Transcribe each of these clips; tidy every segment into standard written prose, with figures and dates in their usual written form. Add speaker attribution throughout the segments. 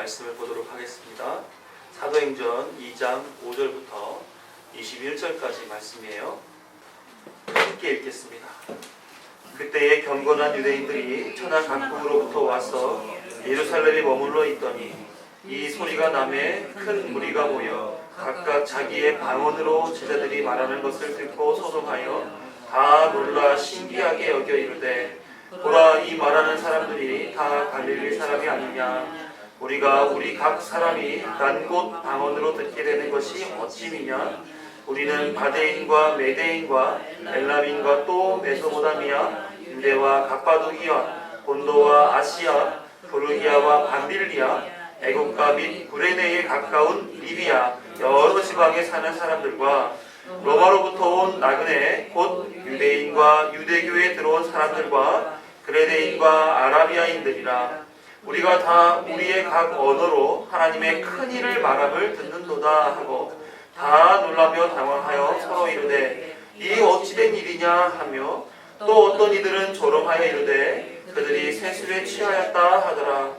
Speaker 1: 말씀을 보도록 하겠습니다. 사도행전 2장 5절부터 21절까지 말씀이에요. 함께 읽겠습니다. 그때에 경건한 유대인들이 천하 각국으로부터 와서 예루살렘에 머물러 있더니 이 소리가 나매 큰 무리가 모여 각각 자기의 방언으로 제자들이 말하는 것을 듣고 소동하여 다 놀라 신기하게 여겨 이르되 보라, 이 말하는 사람들이 다 갈릴리 사람이 아니냐? 우리가 우리 각 사람이 난 곳 방언으로 듣게 되는 것이 어찌미냐? 우리는 바데인과 메데인과 엘람인과 또 메소포타미아, 유대와 갑바도기아, 본도와 아시아, 부르기아와 밤빌리아, 애국가 및 구레네에 가까운 리비아 여러 지방에 사는 사람들과 로마로부터 온 나그네 곧 유대인과 유대교에 들어온 사람들과 그레네인과 아라비아인들이라. 우리가 다 우리의 각 언어로 하나님의 큰 일을 말함을 듣는도다 하고 다 놀라며 당황하여 서로 이르되 이 어찌된 일이냐 하며 또 어떤 이들은 조롱하여 이르되 그들이 세술에 취하였다 하더라.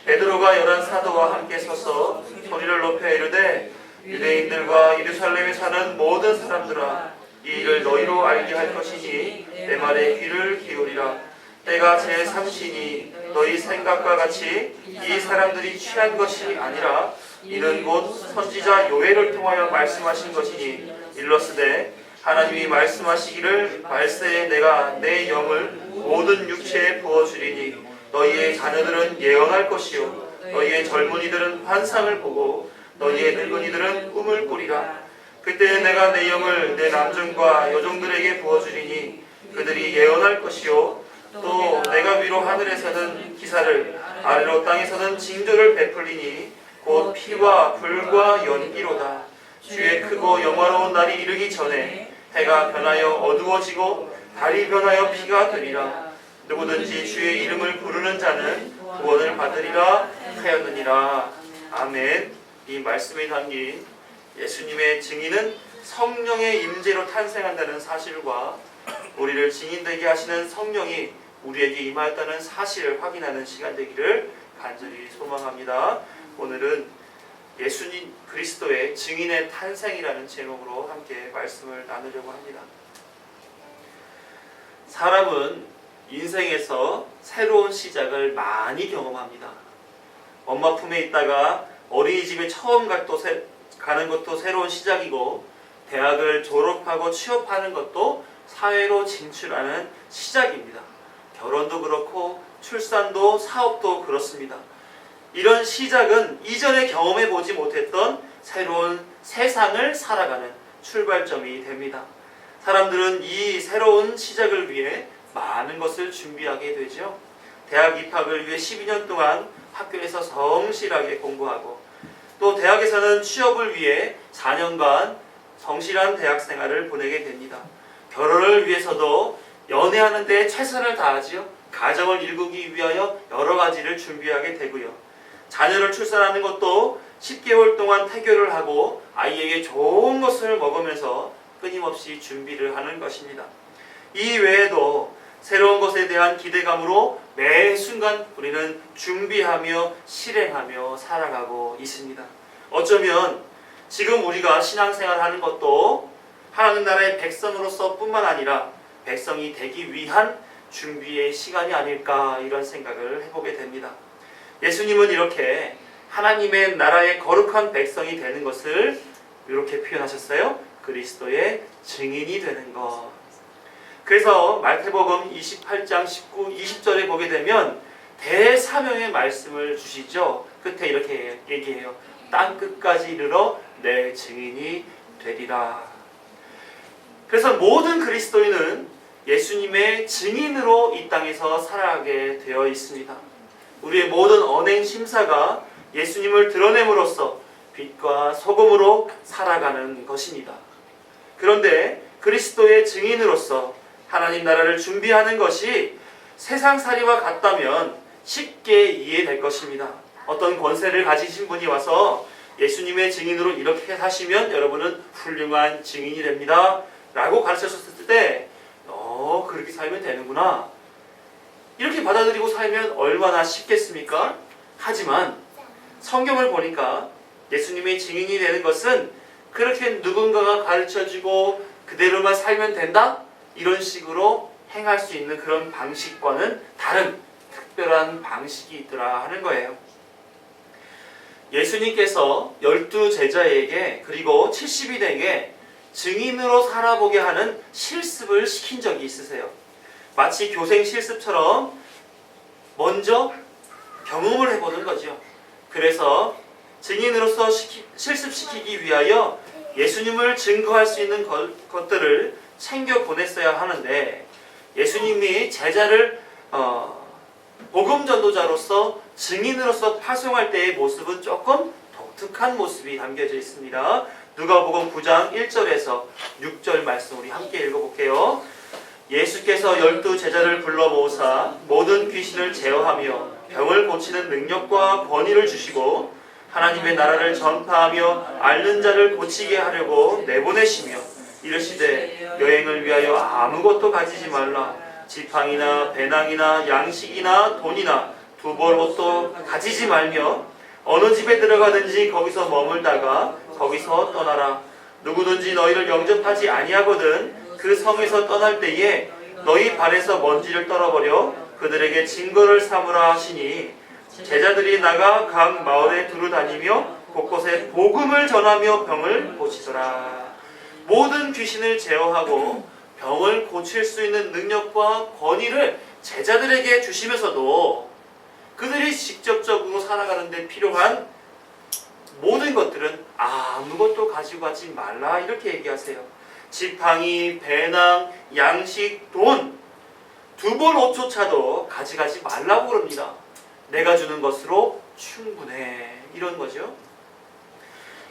Speaker 1: 베드로가 11 사도와 함께 서서 소리를 높여 이르되 유대인들과 예루살렘에 사는 모든 사람들아, 이 일을 너희로 알게 할 것이니 내 말에 귀를 기울이라. 때가 제3시니 너희 생각과 같이 이 사람들이 취한 것이 아니라 이는 곧 선지자 요엘을 통하여 말씀하신 것이니 일러스되 하나님이 말씀하시기를 말세에 내가 내 영을 모든 육체에 부어주리니 너희의 자녀들은 예언할 것이요 너희의 젊은이들은 환상을 보고 너희의 늙은이들은 꿈을 꾸리라. 그때 내가 내 영을 내 남종과 여종들에게 부어주리니 그들이 예언할 것이요 또 내가 위로 하늘에서는 기사를 아래로 땅에서는 징조를 베풀리니 곧 피와 불과 연기로다. 주의 크고 영화로운 날이 이르기 전에 해가 변하여 어두워지고 달이 변하여 피가 되리라. 누구든지 주의 이름을 부르는 자는 구원을 받으리라 하였느니라. 아멘. 이 말씀에 담긴 예수님의 증인은 성령의 임재로 탄생한다는 사실과 우리를 증인되게 하시는 성령이 우리에게 임하였다는 사실을 확인하는 시간 되기를 간절히 소망합니다. 오늘은 예수님 그리스도의 증인의 탄생이라는 제목으로 함께 말씀을 나누려고 합니다. 사람은 인생에서 새로운 시작을 많이 경험합니다. 엄마 품에 있다가 어린이집에 처음 가는 것도 새로운 시작이고, 대학을 졸업하고 취업하는 것도 사회로 진출하는 시작입니다. 결혼도 그렇고 출산도 사업도 그렇습니다. 이런 시작은 이전에 경험해보지 못했던 새로운 세상을 살아가는 출발점이 됩니다. 사람들은 이 새로운 시작을 위해 많은 것을 준비하게 되죠. 대학 입학을 위해 12년 동안 학교에서 성실하게 공부하고, 또 대학에서는 취업을 위해 4년간 성실한 대학 생활을 보내게 됩니다. 결혼을 위해서도 연애하는 데 최선을 다하지요. 가정을 이루기 위하여 여러 가지를 준비하게 되고요. 자녀를 출산하는 것도 10개월 동안 태교를 하고 아이에게 좋은 것을 먹으면서 끊임없이 준비를 하는 것입니다. 이 외에도 새로운 것에 대한 기대감으로 매 순간 우리는 준비하며 실행하며 살아가고 있습니다. 어쩌면 지금 우리가 신앙생활하는 것도 하나님 나라의 백성으로서 뿐만 아니라 백성이 되기 위한 준비의 시간이 아닐까, 이런 생각을 해보게 됩니다. 예수님은 이렇게 하나님의 나라의 거룩한 백성이 되는 것을 이렇게 표현하셨어요. 그리스도의 증인이 되는 것. 그래서 마태복음 28장 19, 20절에 보게 되면 대사명의 말씀을 주시죠. 끝에 이렇게 얘기해요. 땅끝까지 이르러 내 증인이 되리라. 그래서 모든 그리스도인은 예수님의 증인으로 이 땅에서 살아가게 되어 있습니다. 우리의 모든 언행 심사가 예수님을 드러냄으로써 빛과 소금으로 살아가는 것입니다. 그런데 그리스도의 증인으로서 하나님 나라를 준비하는 것이 세상살이와 같다면 쉽게 이해될 것입니다. 어떤 권세를 가지신 분이 와서 예수님의 증인으로 이렇게 사시면 여러분은 훌륭한 증인이 됩니다 라고 가르치셨을 때 그렇게 살면 되는구나, 이렇게 받아들이고 살면 얼마나 쉽겠습니까? 하지만 성경을 보니까 예수님이 증인이 되는 것은 그렇게 누군가가 가르쳐주고 그대로만 살면 된다? 이런 식으로 행할 수 있는 그런 방식과는 다른 특별한 방식이 있더라 하는 거예요. 예수님께서 12제자에게 그리고 70인에게 증인으로 살아보게 하는 실습을 시킨 적이 있으세요. 마치 교생 실습처럼 먼저 경험을 해보는 거죠. 그래서 증인으로서 실습시키기 위하여 예수님을 증거할 수 있는 것들을 챙겨 보냈어야 하는데 예수님이 제자를 복음 전도자로서 증인으로서 파송할 때의 모습은 조금 독특한 모습이 담겨져 있습니다. 누가복음 9장 1절에서 6절 말씀 우리 함께 읽어볼게요. 예수께서 12제자를 불러 모으사 모든 귀신을 제어하며 병을 고치는 능력과 권위를 주시고 하나님의 나라를 전파하며 앓는 자를 고치게 하려고 내보내시며 이르시되 여행을 위하여 아무것도 가지지 말라. 지팡이나 배낭이나 양식이나 돈이나 두 벌 옷도 가지지 말며 어느 집에 들어가든지 거기서 머물다가 거기서 떠나라. 누구든지 너희를 영접하지 아니하거든 그 성에서 떠날 때에 너희 발에서 먼지를 떨어버려 그들에게 증거를 삼으라 하시니 제자들이 나가 각 마을에 두루 다니며 곳곳에 복음을 전하며 병을 고치더라. 모든 귀신을 제어하고 병을 고칠 수 있는 능력과 권위를 제자들에게 주시면서도 그들이 직접적으로 살아가는 데 필요한 모든 것들은 아무것도 가지고 가지 말라 이렇게 얘기하세요. 지팡이, 배낭, 양식, 돈, 두 벌 옷조차도 가져가지 말라고 그럽니다. 내가 주는 것으로 충분해 이런 거죠.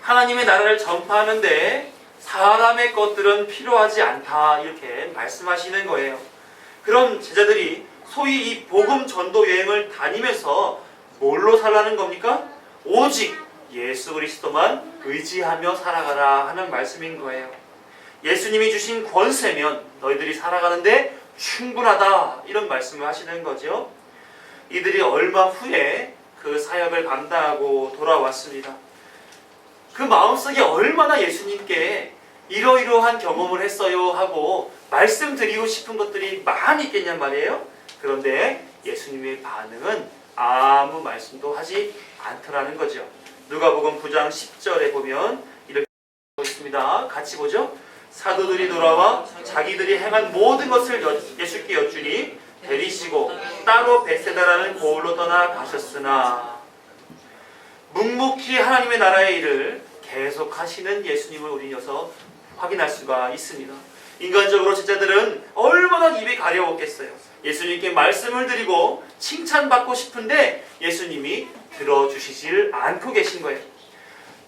Speaker 1: 하나님의 나라를 전파하는데 사람의 것들은 필요하지 않다 이렇게 말씀하시는 거예요. 그럼 제자들이 소위 이 복음 전도 여행을 다니면서 뭘로 살라는 겁니까? 오직 예수 그리스도만 의지하며 살아가라 하는 말씀인 거예요. 예수님이 주신 권세면 너희들이 살아가는데 충분하다 이런 말씀을 하시는 거죠. 이들이 얼마 후에 그 사역을 감당하고 돌아왔습니다. 그 마음속에 얼마나 예수님께 이러이러한 경험을 했어요 하고 말씀드리고 싶은 것들이 많이 있겠냔 말이에요. 그런데 예수님의 반응은 아무 말씀도 하지 않더라는 거죠. 누가복음 9장 10절에 보면 이렇게 있습니다. 같이 보죠. 사도들이 돌아와 자기들이 행한 모든 것을 예수께 여쭈니 데리시고 따로 베세다라는 고을로 떠나 가셨으나 묵묵히 하나님의 나라의 일을 계속하시는 예수님을 우리 여기서 확인할 수가 있습니다. 인간적으로 제자들은 얼마나 입이 가려웠겠어요. 예수님께 말씀을 드리고 칭찬받고 싶은데 예수님이 들어주시질 않고 계신 거예요.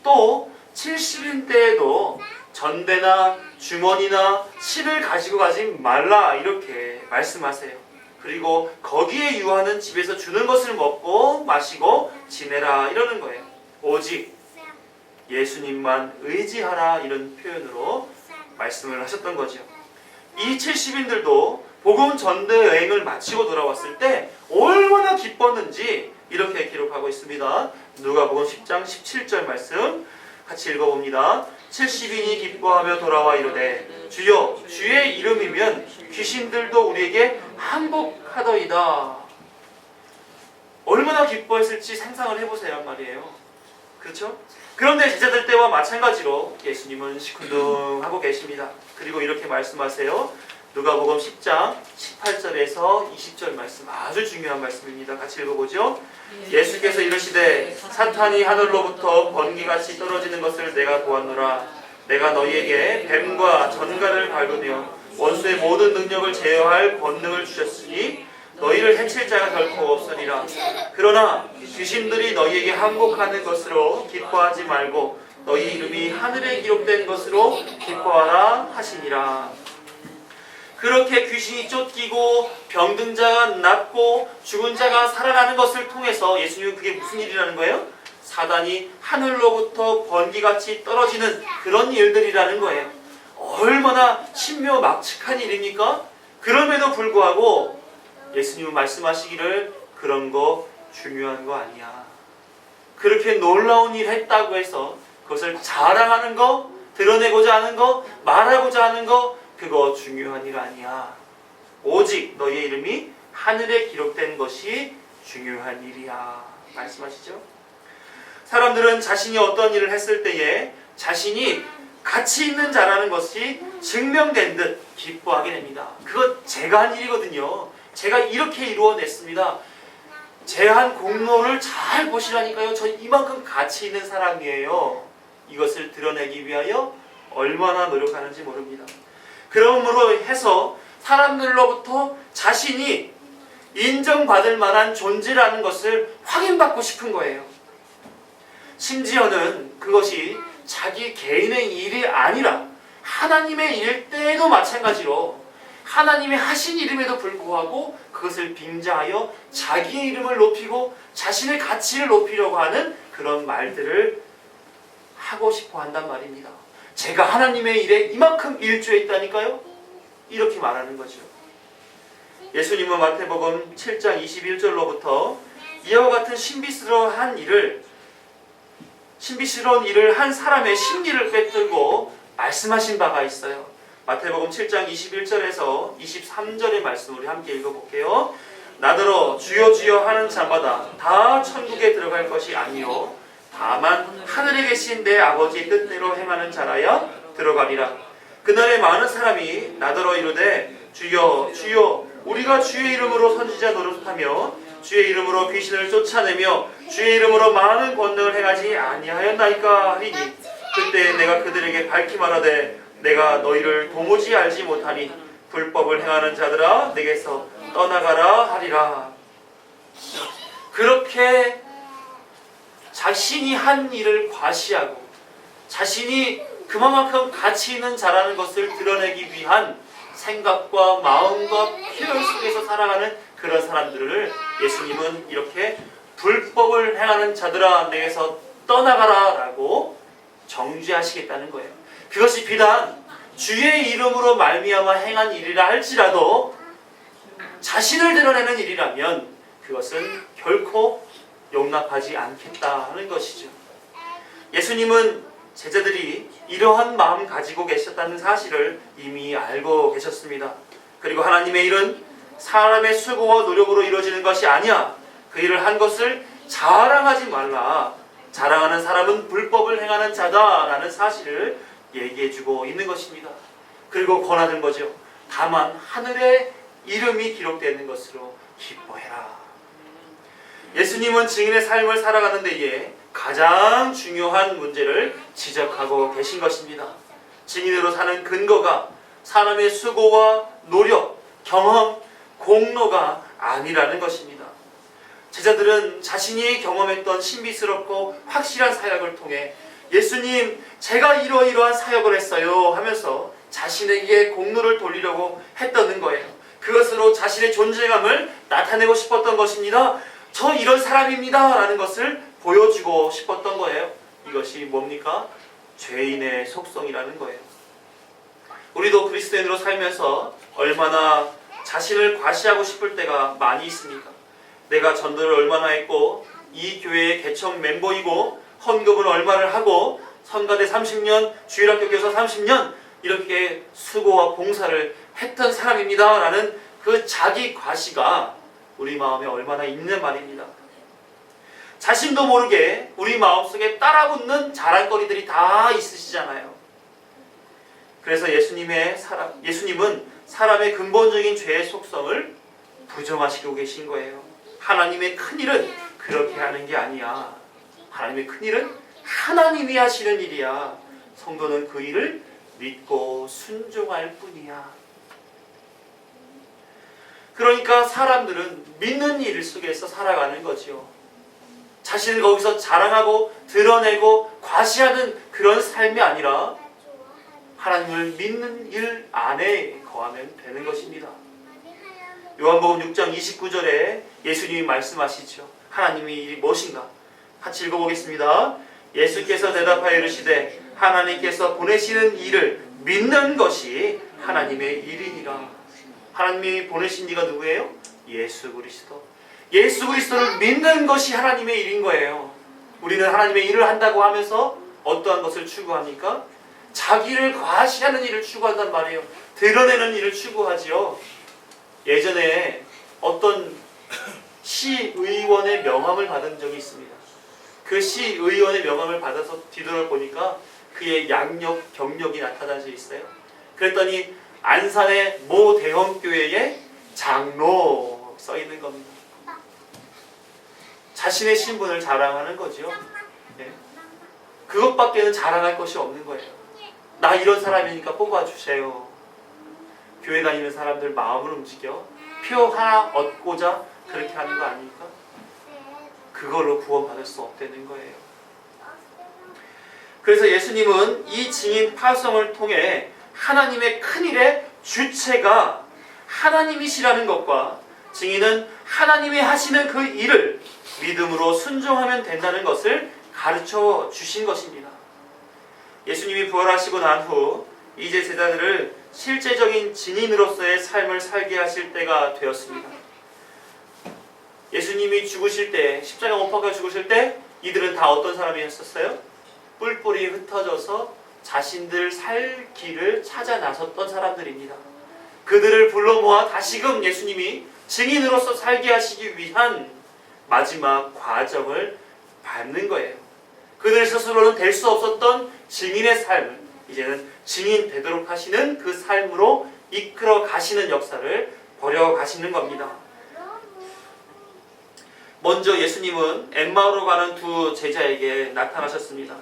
Speaker 1: 또 70인 때에도 전대나 주머니나 실을 가지고 가지 말라 이렇게 말씀하세요. 그리고 거기에 유하는 집에서 주는 것을 먹고 마시고 지내라 이러는 거예요. 오직 예수님만 의지하라 이런 표현으로 말씀을 하셨던 거죠. 이 70인들도 복음 전도 여행을 마치고 돌아왔을 때 얼마나 기뻤는지 이렇게 기록하고 있습니다. 누가복음 10장 17절 말씀 같이 읽어봅니다. 70인이 기뻐하며 돌아와 이르되 주여 주의 이름이면 귀신들도 우리에게 항복하더이다. 얼마나 기뻐했을지 상상을 해보세요 말이에요. 그렇죠? 그런데 제자들 때와 마찬가지로 예수님은 시큰둥하고 계십니다. 그리고 이렇게 말씀하세요. 누가복음 10장 18절에서 20절 말씀 아주 중요한 말씀입니다. 같이 읽어보죠. 예수께서 이르시되 사탄이 하늘로부터 번개같이 떨어지는 것을 내가 보았노라. 내가 너희에게 뱀과 전갈을 밟으며 원수의 모든 능력을 제어할 권능을 주셨으니 너희를 해칠 자가 결코 없으리라. 그러나 귀신들이 너희에게 항복하는 것으로 기뻐하지 말고 너희 이름이 하늘에 기록된 것으로 기뻐하라 하시니라. 그렇게 귀신이 쫓기고 병든 자가 낫고 죽은 자가 살아나는 것을 통해서 예수님은 그게 무슨 일이라는 거예요? 사단이 하늘로부터 번개같이 떨어지는 그런 일들이라는 거예요. 얼마나 신묘막측한 일입니까? 그럼에도 불구하고 예수님은 말씀하시기를 그런 거 중요한 거 아니야. 그렇게 놀라운 일을 했다고 해서 그것을 자랑하는 거, 드러내고자 하는 거, 말하고자 하는 거, 그거 중요한 일 아니야. 오직 너희의 이름이 하늘에 기록된 것이 중요한 일이야. 말씀하시죠? 사람들은 자신이 어떤 일을 했을 때에 자신이 가치 있는 자라는 것이 증명된 듯 기뻐하게 됩니다. 그거 제가 한 일이거든요. 제가 이렇게 이루어냈습니다. 제 한 공로를 잘 보시라니까요. 저 이만큼 가치 있는 사람이에요. 이것을 드러내기 위하여 얼마나 노력하는지 모릅니다. 그러므로 해서 사람들로부터 자신이 인정받을 만한 존재라는 것을 확인받고 싶은 거예요. 심지어는 그것이 자기 개인의 일이 아니라 하나님의 일 때에도 마찬가지로 하나님이 하신 이름에도 불구하고 그것을 빙자하여 자기의 이름을 높이고 자신의 가치를 높이려고 하는 그런 말들을 하고 싶어 한단 말입니다. 제가 하나님의 일에 이만큼 일조했다니까요? 이렇게 말하는 거죠. 예수님은 마태복음 7장 21절로부터 이와 같은 신비스러운 일을 한 사람의 심리를 꿰뚫고 말씀하신 바가 있어요. 마태복음 7장 21절에서 23절의 말씀 우리 함께 읽어볼게요. 나더러 주여 주여 하는 자마다 다 천국에 들어갈 것이 아니요 다만 하늘에 계신 내 아버지 뜻대로 행하는 자라야 들어가리라. 그날에 많은 사람이 나더러 이르되 주여 주여 우리가 주의 이름으로 선지자 노릇하며 주의 이름으로 귀신을 쫓아내며 주의 이름으로 많은 권능을 행하지 아니하였나이까 하리니 그때 내가 그들에게 밝히 말하되 내가 너희를 도무지 알지 못하니 불법을 행하는 자들아 내게서 떠나가라 하리라. 그렇게 자신이 한 일을 과시하고 자신이 그만큼 가치 있는 자라는 것을 드러내기 위한 생각과 마음과 필요 속에서 살아가는 그런 사람들을 예수님은 이렇게 불법을 행하는 자들아 내게서 떠나가라 라고 정죄하시겠다는 거예요. 그것이 비단 주의 이름으로 말미암아 행한 일이라 할지라도 자신을 드러내는 일이라면 그것은 결코 용납하지 않겠다 하는 것이죠. 예수님은 제자들이 이러한 마음 가지고 계셨다는 사실을 이미 알고 계셨습니다. 그리고 하나님의 일은 사람의 수고와 노력으로 이루어지는 것이 아니야. 그 일을 한 것을 자랑하지 말라. 자랑하는 사람은 불법을 행하는 자다라는 사실을 얘기해주고 있는 것입니다. 그리고 권하는 거죠. 다만 하늘에 이름이 기록되는 것으로 기뻐해라. 예수님은 증인의 삶을 살아가는 데에 가장 중요한 문제를 지적하고 계신 것입니다. 증인으로 사는 근거가 사람의 수고와 노력, 경험, 공로가 아니라는 것입니다. 제자들은 자신이 경험했던 신비스럽고 확실한 사역을 통해 예수님, 제가 이러이러한 사역을 했어요 하면서 자신에게 공로를 돌리려고 했다는 거예요. 그것으로 자신의 존재감을 나타내고 싶었던 것입니다. 저 이런 사람입니다 라는 것을 보여주고 싶었던 거예요. 이것이 뭡니까? 죄인의 속성이라는 거예요. 우리도 그리스도인으로 살면서 얼마나 자신을 과시하고 싶을 때가 많이 있습니까? 내가 전도를 얼마나 했고 이 교회의 개척 멤버이고 헌금을 얼마를 하고 성가대 30년, 주일학교 교사 30년 이렇게 수고와 봉사를 했던 사람입니다 라는 그 자기 과시가 우리 마음에 얼마나 있는 말입니다. 자신도 모르게 우리 마음속에 따라붙는 자랑거리들이 다 있으시잖아요. 그래서 예수님은 사람의 근본적인 죄의 속성을 부정하시고 계신 거예요. 하나님의 큰일은 그렇게 하는 게 아니야. 하나님의 큰일은 하나님이 하시는 일이야. 성도는 그 일을 믿고 순종할 뿐이야. 그러니까 사람들은 믿는 일 속에서 살아가는 거죠. 자신을 거기서 자랑하고 드러내고 과시하는 그런 삶이 아니라 하나님을 믿는 일 안에 거하면 되는 것입니다. 요한복음 6장 29절에 예수님이 말씀하시죠. 하나님의 일이 무엇인가? 같이 읽어보겠습니다. 예수께서 대답하여 이르시되 하나님께서 보내시는 일을 믿는 것이 하나님의 일이니라. 하나님이 보내신 이가 누구예요? 예수 그리스도. 예수 그리스도를 믿는 것이 하나님의 일인 거예요. 우리는 하나님의 일을 한다고 하면서 어떠한 것을 추구합니까? 자기를 과시하는 일을 추구한단 말이에요. 드러내는 일을 추구하지요. 예전에 어떤 시의원의 명함을 받은 적이 있습니다. 그 시의원의 명함을 받아서 뒤돌아보니까 그의 양력, 경력이 나타나져 있어요. 그랬더니 안산의 모 대형교회의 장로 써 있는 겁니다. 자신의 신분을 자랑하는 거죠. 네. 그것밖에는 자랑할 것이 없는 거예요. 나 이런 사람이니까 뽑아주세요. 교회 다니는 사람들 마음을 움직여 표 하나 얻고자 그렇게 하는 거 아닙니까? 그걸로 구원받을 수 없다는 거예요. 그래서 예수님은 이 증인 파송을 통해 하나님의 큰일의 주체가 하나님이시라는 것과 증인은 하나님이 하시는 그 일을 믿음으로 순종하면 된다는 것을 가르쳐 주신 것입니다. 예수님이 부활하시고 난 후 이제 제자들을 실제적인 증인으로서의 삶을 살게 하실 때가 되었습니다. 예수님이 죽으실 때, 십자가 못 박혀 죽으실 때 이들은 다 어떤 사람이었었어요? 뿔뿔이 흩어져서 자신들 살 길을 찾아 나섰던 사람들입니다. 그들을 불러 모아 다시금 예수님이 증인으로서 살게 하시기 위한 마지막 과정을 밟는 거예요. 그들 스스로는 될 수 없었던 증인의 삶을 이제는 증인 되도록 하시는 그 삶으로 이끌어 가시는 역사를 벌여 가시는 겁니다. 먼저 예수님은 엠마오로 가는 두 제자에게 나타나셨습니다.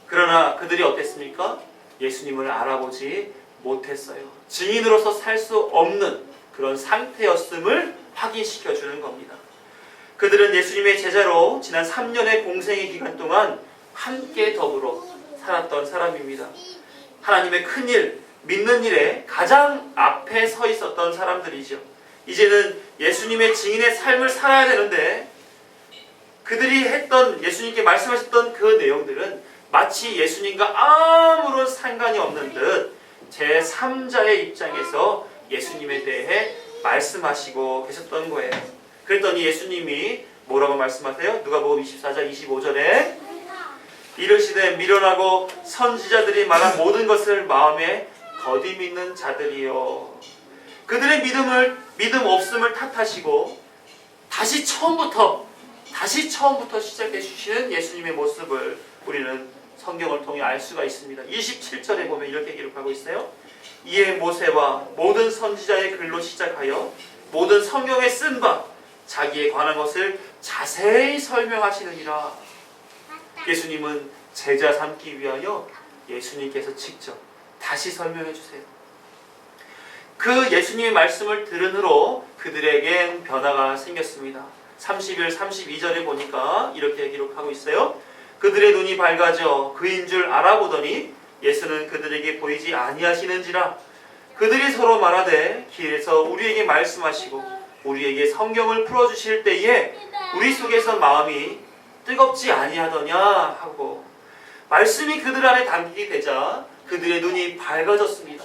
Speaker 1: 그러나 그들이 어땠습니까? 예수님을 알아보지 못했어요. 증인으로서 살 수 없는 그런 상태였음을 확인시켜 주는 겁니다. 그들은 예수님의 제자로 지난 3년의 공생의 기간 동안 함께 더불어 살았던 사람입니다. 하나님의 큰일, 믿는 일에 가장 앞에 서 있었던 사람들이죠. 이제는 예수님의 증인의 삶을 살아야 되는데 그들이 했던, 예수님께 말씀하셨던 그 내용들은 마치 예수님과 아무런 상관이 없는 듯 제3자의 입장에서 예수님에 대해 말씀하시고 계셨던 거예요. 그랬더니 예수님이 뭐라고 말씀하세요? 누가복음 24장 25절에 이르시되 미련하고 선지자들이 말한 모든 것을 마음에 더디 믿는 자들이요. 그들의 믿음 없음을 탓하시고 다시 처음부터 시작해 주시는 예수님의 모습을 우리는 성경을 통해 알 수가 있습니다. 27절에 보면 이렇게 기록하고 있어요. 이에 모세와 모든 선지자의 글로 시작하여 모든 성경에 쓴 바 자기에 관한 것을 자세히 설명하시느니라. 예수님은 제자 삼기 위하여 예수님께서 직접 다시 설명해 주세요. 그 예수님의 말씀을 들은 후로 그들에겐 변화가 생겼습니다. 31, 32절에 보니까 이렇게 기록하고 있어요. 그들의 눈이 밝아져 그인 줄 알아보더니 예수는 그들에게 보이지 아니하시는지라. 그들이 서로 말하되 길에서 우리에게 말씀하시고 우리에게 성경을 풀어주실 때에 우리 속에서 마음이 뜨겁지 아니하더냐 하고 말씀이 그들 안에 담기게 되자 그들의 눈이 밝아졌습니다.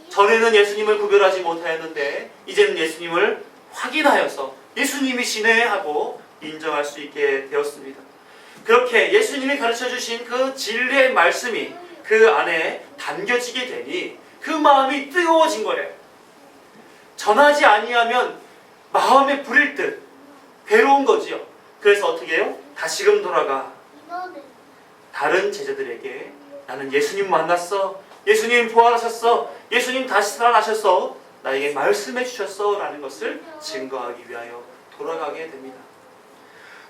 Speaker 1: 전에는 예수님을 구별하지 못하였는데 이제는 예수님을 확인하여서 예수님이시네 하고 인정할 수 있게 되었습니다. 그렇게 예수님이 가르쳐주신 그 진리의 말씀이 그 안에 담겨지게 되니 그 마음이 뜨거워진 거예요. 전하지 아니하면 마음에 불일 듯 괴로운 거지요. 그래서 어떻게 해요? 다시금 돌아가 다른 제자들에게 나는 예수님 만났어, 예수님 부활하셨어, 예수님 다시 살아나셨어, 나에게 말씀해 주셨어 라는 것을 증거하기 위하여 돌아가게 됩니다.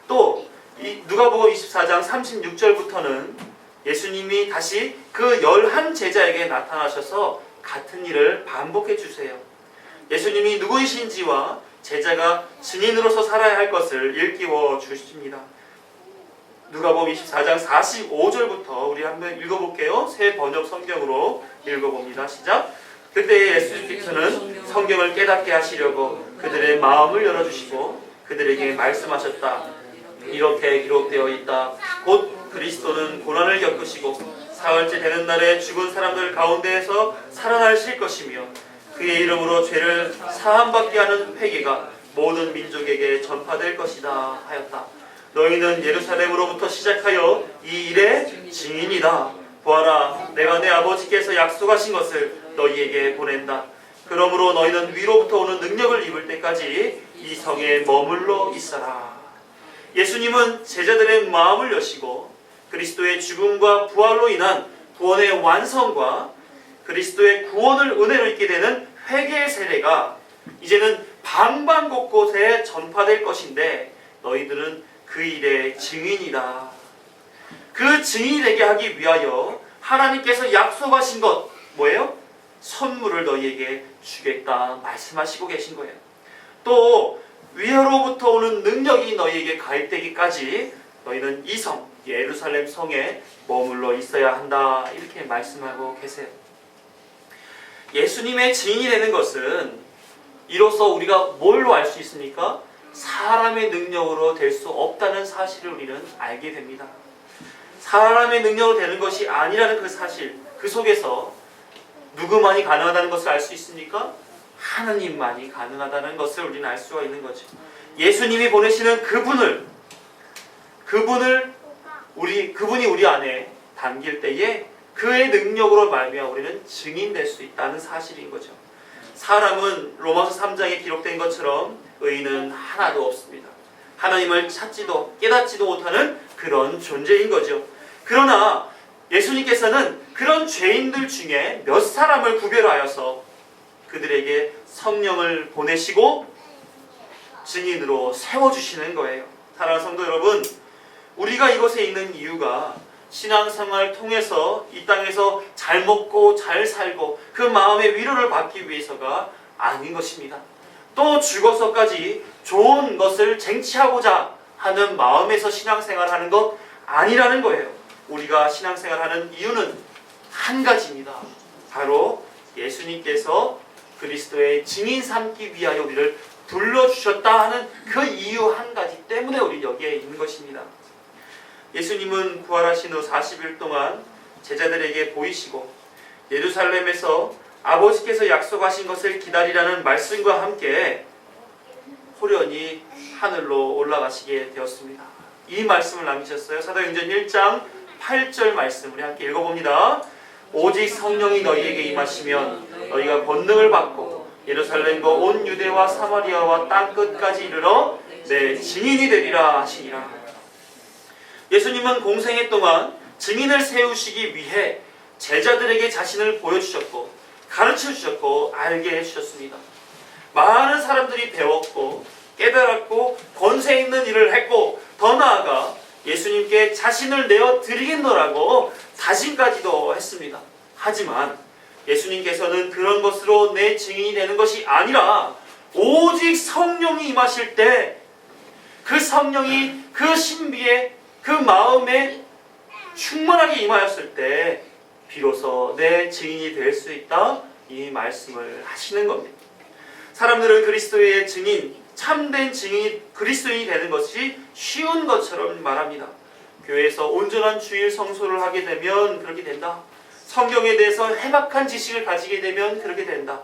Speaker 1: 또 누가복음 24장 36절부터는 예수님이 다시 그 11 제자에게 나타나셔서 같은 일을 반복해 주세요. 예수님이 누구이신지와 제자가 증인으로서 살아야 할 것을 일깨워 주십니다. 누가복음 24장 45절부터 우리 한번 읽어볼게요. 새 번역 성경으로 읽어봅니다. 시작. 그때 예수께서는 성경을 깨닫게 하시려고 그들의 마음을 열어주시고 그들에게 말씀하셨다. 이렇게 기록되어 있다. 곧 그리스도는 고난을 겪으시고 사흘째 되는 날에 죽은 사람들 가운데에서 살아나실 것이며 그의 이름으로 죄를 사함받게 하는 회개가 모든 민족에게 전파될 것이다 하였다. 너희는 예루살렘으로부터 시작하여 이 일의 증인이다. 보아라, 내가 내 아버지께서 약속하신 것을 너희에게 보낸다. 그러므로 너희는 위로부터 오는 능력을 입을 때까지 이 성에 머물러 있어라. 예수님은 제자들의 마음을 여시고 그리스도의 죽음과 부활로 인한 구원의 완성과 그리스도의 구원을 은혜로 잊게 되는 회개의 세례가 이제는 방방곳곳에 전파될 것인데 너희들은 그 일의 증인이다. 그 증인이 되게 하기 위하여 하나님께서 약속하신 것 뭐예요? 선물을 너희에게 주겠다 말씀하시고 계신 거예요. 또 위로부터 오는 능력이 너희에게 가입되기까지 너희는 이 성, 예루살렘 성에 머물러 있어야 한다 이렇게 말씀하고 계세요. 예수님의 증인이 되는 것은 이로써 우리가 뭘로 알 수 있습니까? 사람의 능력으로 될 수 없다는 사실을 우리는 알게 됩니다. 사람의 능력으로 되는 것이 아니라는 그 사실, 그 속에서 누구만이 가능하다는 것을 알 수 있습니까? 하나님만이 가능하다는 것을 우리는 알 수가 있는 거죠. 예수님이 보내시는 그분이 우리 안에 담길 때에 그의 능력으로 말미암아 우리는 증인될 수 있다는 사실인 거죠. 사람은 로마서 3장에 기록된 것처럼 의인은 하나도 없습니다. 하나님을 찾지도 깨닫지도 못하는 그런 존재인 거죠. 그러나 예수님께서는 그런 죄인들 중에 몇 사람을 구별하여서 그들에게 성령을 보내시고 증인으로 세워주시는 거예요. 사랑하는 성도 여러분, 우리가 이곳에 있는 이유가 신앙생활을 통해서 이 땅에서 잘 먹고 잘 살고 그 마음의 위로를 받기 위해서가 아닌 것입니다. 또 죽어서까지 좋은 것을 쟁취하고자 하는 마음에서 신앙생활을 하는 것 아니라는 거예요. 우리가 신앙생활하는 이유는 한 가지입니다. 바로 예수님께서 그리스도의 증인 삼기 위하여 우리를 불러주셨다 하는 그 이유 한 가지 때문에 우리 여기에 있는 것입니다. 예수님은 부활하신 후 40일 동안 제자들에게 보이시고 예루살렘에서 아버지께서 약속하신 것을 기다리라는 말씀과 함께 호련히 하늘로 올라가시게 되었습니다. 이 말씀을 남기셨어요. 사도행전 1장 8절 말씀 우리 함께 읽어봅니다. 오직 성령이 너희에게 임하시면 너희가 권능을 받고 예루살렘과 온 유대와 사마리아와 땅끝까지 이르러 내 증인이 되리라 하시니라. 예수님은 공생애 동안 증인을 세우시기 위해 제자들에게 자신을 보여주셨고 가르쳐주셨고 알게 해주셨습니다. 많은 사람들이 배웠고 깨달았고 권세 있는 일을 했고 더 나아가 예수님께 자신을 내어 드리겠노라고 다짐까지도 했습니다. 하지만 예수님께서는 그런 것으로 내 증인이 되는 것이 아니라 오직 성령이 임하실 때 그 성령이 그 신비에 그 마음에 충만하게 임하였을 때 비로소 내 증인이 될 수 있다 이 말씀을 하시는 겁니다. 사람들은 그리스도의 증인, 참된 증인이 그리스도인이 되는 것이 쉬운 것처럼 말합니다. 교회에서 온전한 주일 성소를 하게 되면 그렇게 된다. 성경에 대해서 해박한 지식을 가지게 되면 그렇게 된다.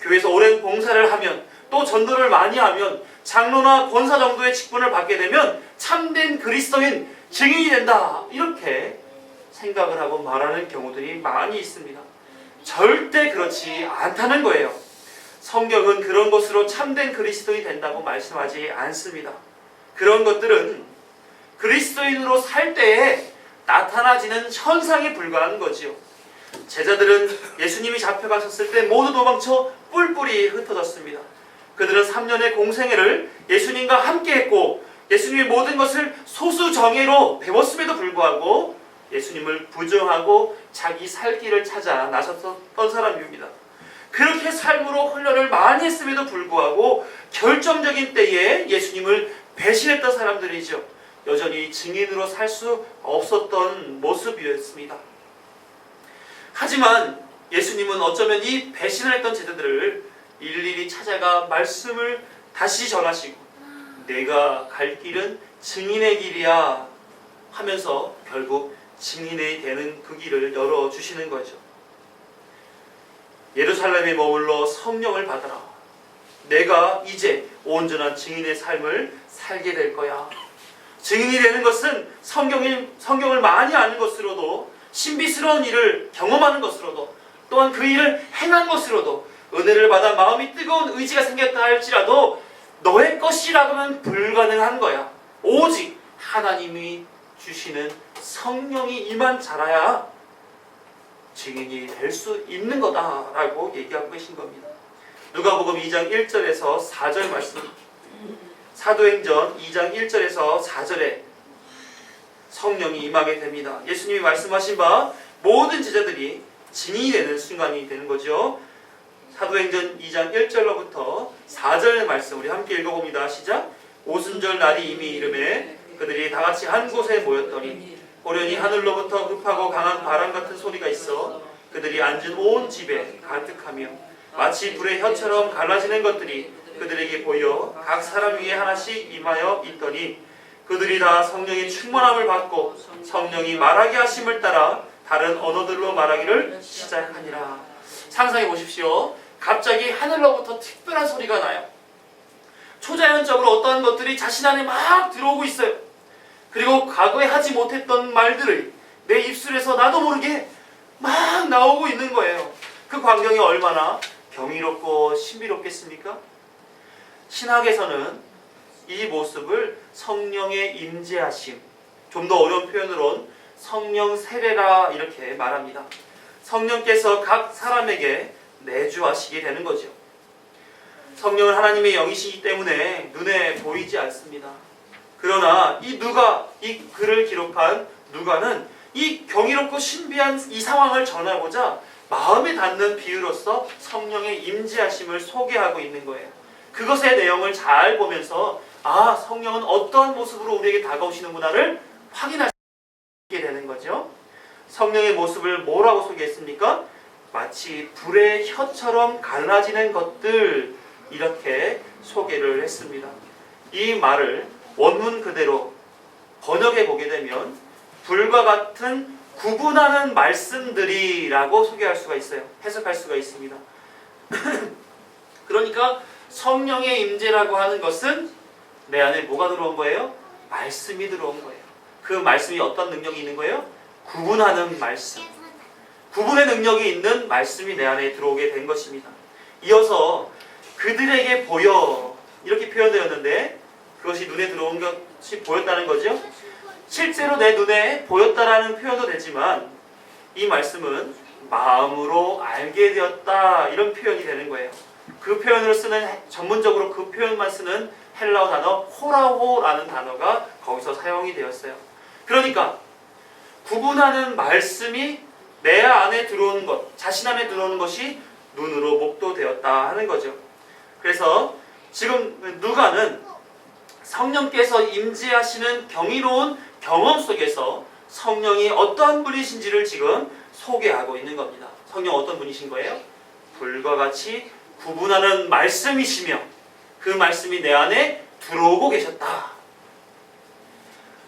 Speaker 1: 교회에서 오랜 봉사를 하면 또 전도를 많이 하면 장로나 권사 정도의 직분을 받게 되면 참된 그리스도인 증인이 된다. 이렇게 생각을 하고 말하는 경우들이 많이 있습니다. 절대 그렇지 않다는 거예요. 성경은 그런 것으로 참된 그리스도인이 된다고 말씀하지 않습니다. 그런 것들은 그리스도인으로 살 때에 나타나지는 현상에 불과한 거지요. 제자들은 예수님이 잡혀가셨을 때 모두 도망쳐 뿔뿔이 흩어졌습니다. 그들은 3년의 공생애를 예수님과 함께 했고 예수님의 모든 것을 소수정예로 배웠음에도 불구하고 예수님을 부정하고 자기 살 길을 찾아 나섰던 사람입니다. 그렇게 삶으로 훈련을 많이 했음에도 불구하고 결정적인 때에 예수님을 배신했던 사람들이죠. 여전히 증인으로 살 수 없었던 모습이었습니다. 하지만 예수님은 어쩌면 이 배신을 했던 제자들을 일일이 찾아가 말씀을 다시 전하시고 내가 갈 길은 증인의 길이야 하면서 결국 증인이 되는 그 길을 열어주시는 거죠. 예루살렘에 머물러 성령을 받아라. 내가 이제 온전한 증인의 삶을 살게 될 거야. 증인이 되는 것은 성경을 많이 아는 것으로도, 신비스러운 일을 경험하는 것으로도, 또한 그 일을 행한 것으로도 은혜를 받아 마음이 뜨거운 의지가 생겼다 할지라도 너의 것이라고는 불가능한 거야. 오직 하나님이 주시는 성령이 임한 자라야 증인이 될 수 있는 거다라고 얘기하고 계신 겁니다. 누가복음 2장 1절에서 4절 말씀, 사도행전 2장 1절에서 4절에 성령이 임하게 됩니다. 예수님이 말씀하신 바 모든 제자들이 증인이 되는 순간이 되는 거죠. 사도행전 2장 1절로부터 4절의 말씀 우리 함께 읽어봅니다. 시작. 오순절 날이 이미 이르매 그들이 다 같이 한 곳에 모였더니 호련히 하늘로부터 급하고 강한 바람 같은 소리가 있어 그들이 앉은 온 집에 가득하며 마치 불의 혀처럼 갈라지는 것들이 그들에게 보여 각 사람 위에 하나씩 임하여 있더니 그들이 다 성령의 충만함을 받고 성령이 말하게 하심을 따라 다른 언어들로 말하기를 시작하니라. 상상해 보십시오. 갑자기 하늘로부터 특별한 소리가 나요. 초자연적으로 어떠한 것들이 자신 안에 막 들어오고 있어요. 그리고 과거에 하지 못했던 말들을 내 입술에서 나도 모르게 막 나오고 있는 거예요. 그 광경이 얼마나 경이롭고 신비롭겠습니까? 신학에서는 이 모습을 성령의 임재하심, 좀 더 어려운 표현으로는 성령 세례라 이렇게 말합니다. 성령께서 각 사람에게 내주하시게 되는 거죠. 성령은 하나님의 영이시기 때문에 눈에 보이지 않습니다. 그러나 이 글을 기록한 누가는 이 경이롭고 신비한 이 상황을 전하고자 마음에 닿는 비유로서 성령의 임재하심을 소개하고 있는 거예요. 그것의 내용을 잘 보면서 성령은 어떠한 모습으로 우리에게 다가오시는구나를 확인할 수 있게 되는 거죠. 성령의 모습을 뭐라고 소개했습니까? 마치 불의 혀처럼 갈라지는 것들, 이렇게 소개를 했습니다. 이 말을 원문 그대로 번역해 보게 되면 불과 같은 구분하는 말씀들이라고 소개할 수가 있어요. 해석할 수가 있습니다. 그러니까 성령의 임재라고 하는 것은 내 안에 뭐가 들어온 거예요? 말씀이 들어온 거예요. 그 말씀이 어떤 능력이 있는 거예요? 구분하는 말씀. 구분의 능력이 있는 말씀이 내 안에 들어오게 된 것입니다. 이어서 그들에게 보여 이렇게 표현되었는데 그것이 눈에 들어온 것이 보였다는 거죠. 실제로 내 눈에 보였다라는 표현도 되지만 이 말씀은 마음으로 알게 되었다 이런 표현이 되는 거예요. 그 표현으로 쓰는 전문적으로 그 표현만 쓰는 헬라어 단어 호라호라는 단어가 거기서 사용이 되었어요. 그러니까 구분하는 말씀이 내 안에 들어오는 것, 자신 안에 들어오는 것이 눈으로 목도되었다 하는 거죠. 그래서 지금 누가는 성령께서 임재하시는 경이로운 경험 속에서 성령이 어떠한 분이신지를 지금 소개하고 있는 겁니다. 성령 어떤 분이신 거예요? 불과 같이 구분하는 말씀이시며 그 말씀이 내 안에 들어오고 계셨다.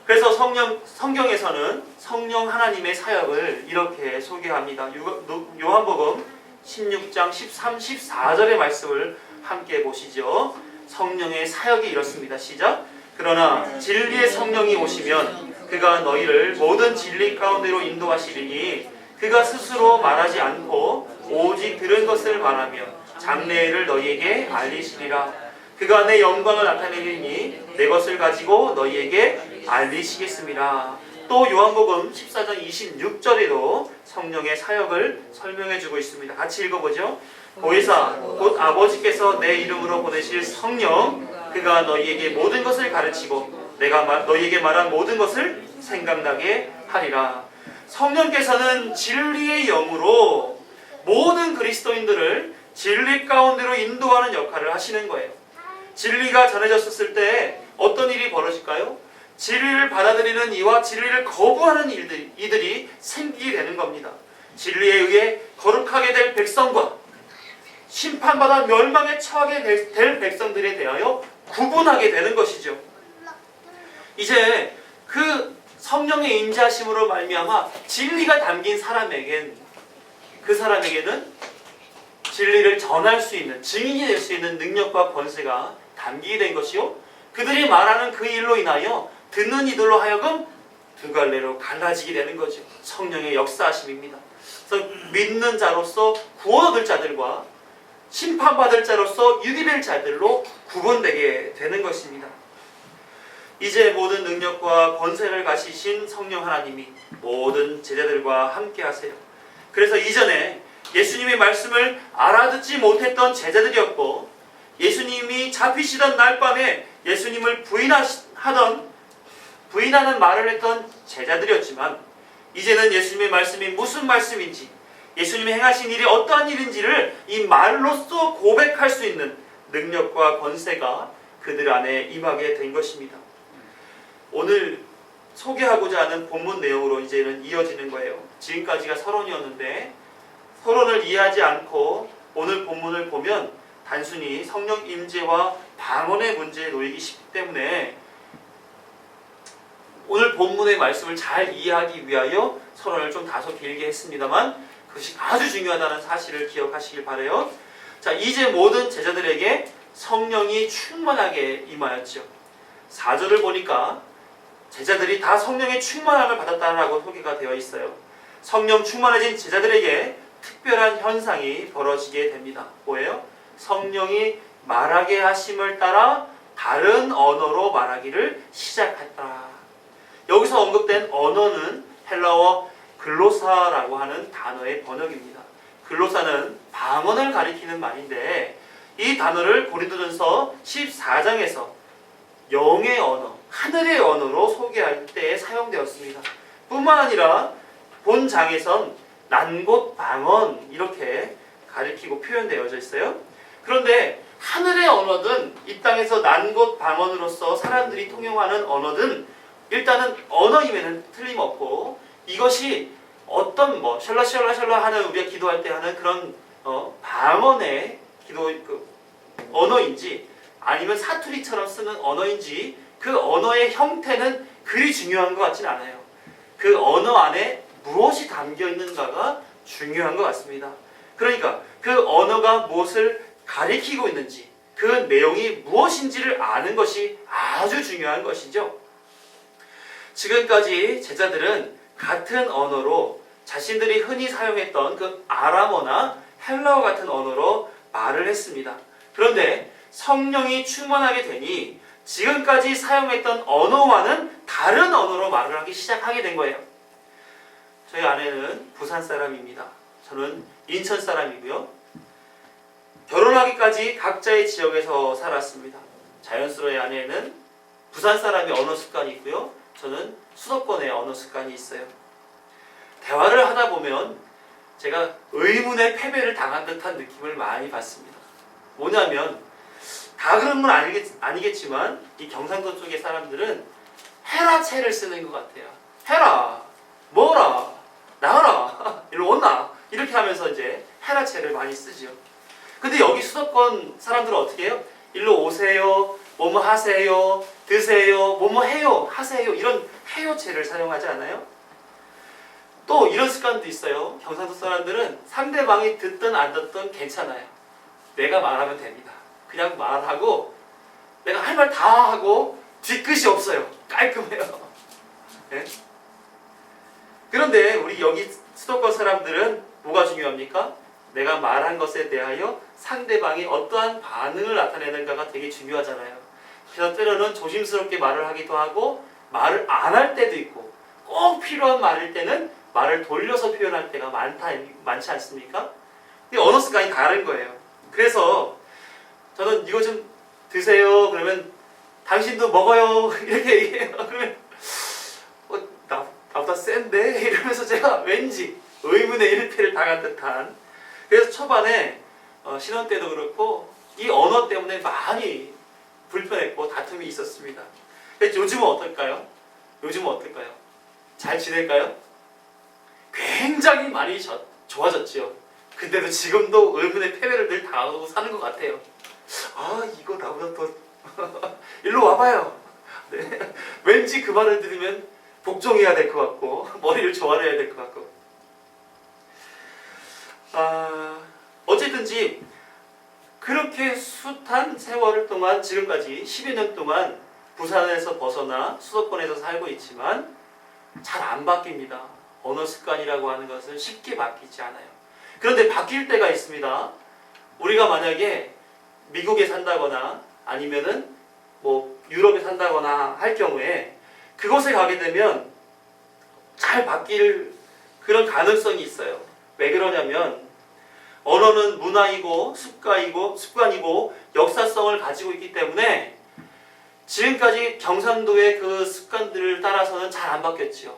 Speaker 1: 그래서 성경에서는 성령 하나님의 사역을 이렇게 소개합니다. 요한복음 16장 13, 14절의 말씀을 함께 보시죠. 성령의 사역이 이렇습니다. 시작. 그러나 진리의 성령이 오시면 그가 너희를 모든 진리 가운데로 인도하시리니 그가 스스로 말하지 않고 오직 들은 것을 말하며 장래를 너희에게 알리시리라. 그가 내 영광을 나타내리니 내 것을 가지고 너희에게 알리시겠습니다. 또 요한복음 14장 26절에도 성령의 사역을 설명해주고 있습니다. 같이 읽어보죠. 보혜사 곧 아버지께서 내 이름으로 보내실 성령 그가 너희에게 모든 것을 가르치고 내가 너희에게 말한 모든 것을 생각나게 하리라. 성령께서는 진리의 영으로 모든 그리스도인들을 진리 가운데로 인도하는 역할을 하시는 거예요. 진리가 전해졌을 때 어떤 일이 벌어질까요? 진리를 받아들이는 이와 진리를 거부하는 이들이 생기게 되는 겁니다. 진리에 의해 거룩하게 될 백성과 심판받아 멸망에 처하게 될 백성들에 대하여 구분하게 되는 것이죠. 이제 그 성령의 임재하심으로 말미암아 진리가 담긴 그 사람에게는 진리를 전할 수 있는, 증인이 될 수 있는 능력과 권세가 담기게 된 것이요. 그들이 말하는 그 일로 인하여 듣는 이들로 하여금 두 갈래로 갈라지게 되는 거죠. 성령의 역사하심입니다. 그래서 믿는 자로서 구원 얻을 자들과 심판받을 자로서 유기될 자들로 구분되게 되는 것입니다. 이제 모든 능력과 권세를 가지신 성령 하나님이 모든 제자들과 함께 하세요. 그래서 이전에 예수님의 말씀을 알아듣지 못했던 제자들이었고, 예수님이 잡히시던 날 밤에 예수님을 부인하는 말을 했던 제자들이었지만, 이제는 예수님의 말씀이 무슨 말씀인지, 예수님이 행하신 일이 어떠한 일인지를 이 말로써 고백할 수 있는 능력과 권세가 그들 안에 임하게 된 것입니다. 오늘 소개하고자 하는 본문 내용으로 이제는 이어지는 거예요. 지금까지가 서론이었는데, 서론을 이해하지 않고 오늘 본문을 보면 단순히 성령 임재와 방언의 문제에 놓이기 쉽기 때문에 오늘 본문의 말씀을 잘 이해하기 위하여 서론을 좀 다소 길게 했습니다만, 그것이 아주 중요하다는 사실을 기억하시길 바라요. 자, 이제 모든 제자들에게 성령이 충만하게 임하였죠. 4절을 보니까 제자들이 다 성령의 충만함을 받았다라고 소개가 되어 있어요. 성령 충만해진 제자들에게 특별한 현상이 벌어지게 됩니다. 뭐예요? 성령이 말하게 하심을 따라 다른 언어로 말하기를 시작했다. 여기서 언급된 언어는 헬라어 글로사라고 하는 단어의 번역입니다. 글로사는 방언을 가리키는 말인데, 이 단어를 고린도전서 14장에서 영의 언어, 하늘의 언어로 소개할 때 사용되었습니다. 뿐만 아니라 본 장에선 난곳 방언 이렇게 가리키고 표현되어져 있어요. 그런데 하늘의 언어든 이 땅에서 난곳 방언으로서 사람들이 통용하는 언어든 일단은 언어임에는 틀림없고, 이것이 어떤 샬라샬라샬라 하는 우리가 기도할 때 하는 그런 방언의 기도 언어인지 아니면 사투리처럼 쓰는 언어인지 그 언어의 형태는 그리 중요한 것 같진 않아요. 그 언어 안에 무엇이 담겨 있는가가 중요한 것 같습니다. 그러니까 그 언어가 무엇을 가리키고 있는지, 그 내용이 무엇인지를 아는 것이 아주 중요한 것이죠. 지금까지 제자들은 같은 언어로 자신들이 흔히 사용했던 그 아람어나 헬라어 같은 언어로 말을 했습니다. 그런데 성령이 충만하게 되니 지금까지 사용했던 언어와는 다른 언어로 말을 하기 시작하게 된 거예요. 저희 아내는 부산 사람입니다. 저는 인천 사람이고요. 결혼하기까지 각자의 지역에서 살았습니다. 자연스러운 아내는 부산 사람의 언어 습관이 있고요. 저는 수도권의 언어 습관이 있어요. 대화를 하다 보면 제가 의문의 패배를 당한 듯한 느낌을 많이 받습니다. 뭐냐면 다 그런 건 아니겠지만 이 경상도 쪽의 사람들은 해라체를 쓰는 것 같아요. 해라, 뭐라, 나가라, 일로 온나 이렇게 하면서 이제 해라체를 많이 쓰죠. 근데 여기 수도권 사람들은 어떻게 해요? 일로 오세요, 뭐뭐 하세요, 드세요, 뭐뭐 해요, 하세요 이런 해요체를 사용하지 않아요? 또 이런 습관도 있어요. 경상도 사람들은 상대방이 듣든 안 듣든 괜찮아요. 내가 말하면 됩니다. 그냥 말하고 내가 할 말 다 하고 뒤끝이 없어요. 깔끔해요. 네? 그런데 우리 여기 수도권 사람들은 뭐가 중요합니까? 내가 말한 것에 대하여 상대방이 어떠한 반응을 나타내는가가 되게 중요하잖아요. 그래서 때로는 조심스럽게 말을 하기도 하고 말을 안 할 때도 있고, 꼭 필요한 말일 때는 말을 돌려서 표현할 때가 많지 않습니까? 근데 언어 습관이 다른 거예요. 그래서 저는 이거 좀 드세요. 그러면 당신도 먹어요. 이렇게 얘기해요. 그러면 나보다 센데? 이러면서 제가 왠지 의문의 일패를 당한 듯한. 그래서 초반에 신혼 때도 그렇고 이 언어 때문에 많이 불편했고 다툼이 있었습니다. 요즘은 어떨까요? 잘 지낼까요? 굉장히 많이 좋아졌죠. 근데도 지금도 의문의 패배를 늘 당하고 사는 것 같아요. 아, 이거 나보다 더 일로 와봐요. 네. 왠지 그 말을 들으면 복종해야 될 것 같고 머리를 조아려야 될 것 같고. 어쨌든지 그렇게 숱한 세월 동안, 지금까지 10여 년 동안 부산에서 벗어나 수도권에서 살고 있지만 잘 안 바뀝니다. 언어 습관이라고 하는 것은 쉽게 바뀌지 않아요. 그런데 바뀔 때가 있습니다. 우리가 만약에 미국에 산다거나 아니면은 뭐 유럽에 산다거나 할 경우에 그곳에 가게 되면 잘 바뀔 그런 가능성이 있어요. 왜 그러냐면 언어는 문화이고 습관이고 역사성을 가지고 있기 때문에 지금까지 경상도의 그 습관들을 따라서는 잘 안 바뀌었죠.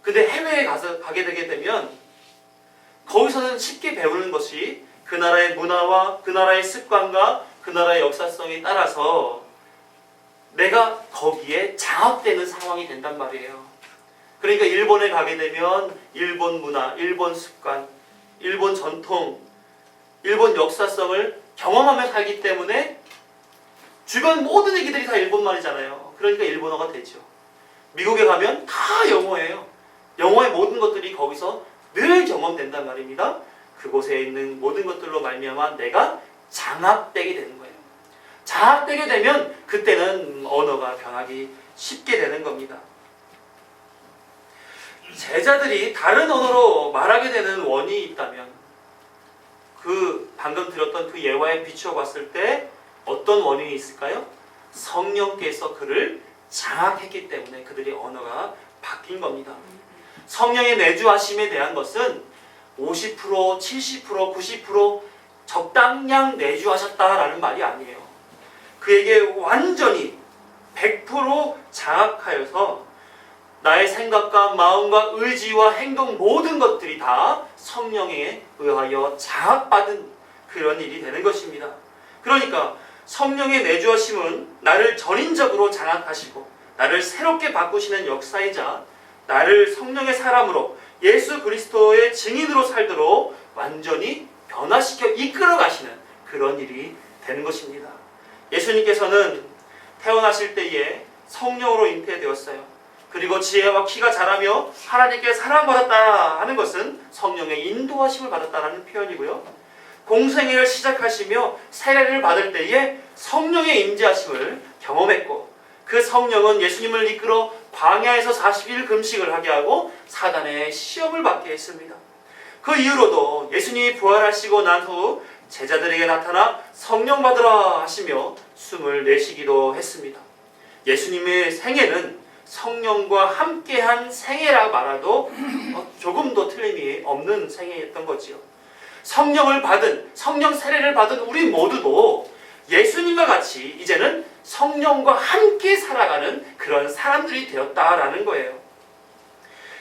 Speaker 1: 근데 해외에 가게 되게 되면 거기서는 쉽게 배우는 것이 그 나라의 문화와 그 나라의 습관과 그 나라의 역사성에 따라서 내가 거기에 장악되는 상황이 된단 말이에요. 그러니까 일본에 가게 되면 일본 문화, 일본 습관, 일본 전통, 일본 역사성을 경험하며 살기 때문에 주변 모든 얘기들이 다 일본말이잖아요. 그러니까 일본어가 되죠. 미국에 가면 다 영어예요. 영어의 모든 것들이 거기서 늘 경험된단 말입니다. 그곳에 있는 모든 것들로 말미암아 내가 장악되게 되는 거예요. 장악되게 되면 그때는 언어가 변하기 쉽게 되는 겁니다. 제자들이 다른 언어로 말하게 되는 원인이 있다면 방금 들었던 그 예화에 비추어 봤을 때 어떤 원인이 있을까요? 성령께서 그를 장악했기 때문에 그들의 언어가 바뀐 겁니다. 성령의 내주하심에 대한 것은 50%, 70%, 90% 적당량 내주하셨다라는 말이 아니에요. 그에게 완전히 100% 장악하여서 나의 생각과 마음과 의지와 행동 모든 것들이 다 성령에 의하여 장악받은 그런 일이 되는 것입니다. 그러니까 성령의 내주하심은 나를 전인적으로 장악하시고 나를 새롭게 바꾸시는 역사이자 나를 성령의 사람으로 예수 그리스도의 증인으로 살도록 완전히 변화시켜 이끌어 가시는 그런 일이 되는 것입니다. 예수님께서는 태어나실 때에 성령으로 잉태되었어요. 그리고 지혜와 키가 자라며 하나님께 사랑받았다 하는 것은 성령의 인도하심을 받았다라는 표현이고요. 공생애를 시작하시며 세례를 받을 때에 성령의 임재하심을 경험했고 그 성령은 예수님을 이끌어 광야에서 40일 금식을 하게 하고 사단의 시험을 받게 했습니다. 그 이후로도 예수님이 부활하시고 난 후 제자들에게 나타나 성령 받으라 하시며 숨을 내쉬기도 했습니다. 예수님의 생애는 성령과 함께한 생애라 말해도 조금도 틀림이 없는 생애였던 거지요. 성령을 받은, 성령 세례를 받은 우리 모두도 예수님과 같이 이제는 성령과 함께 살아가는 그런 사람들이 되었다라는 거예요.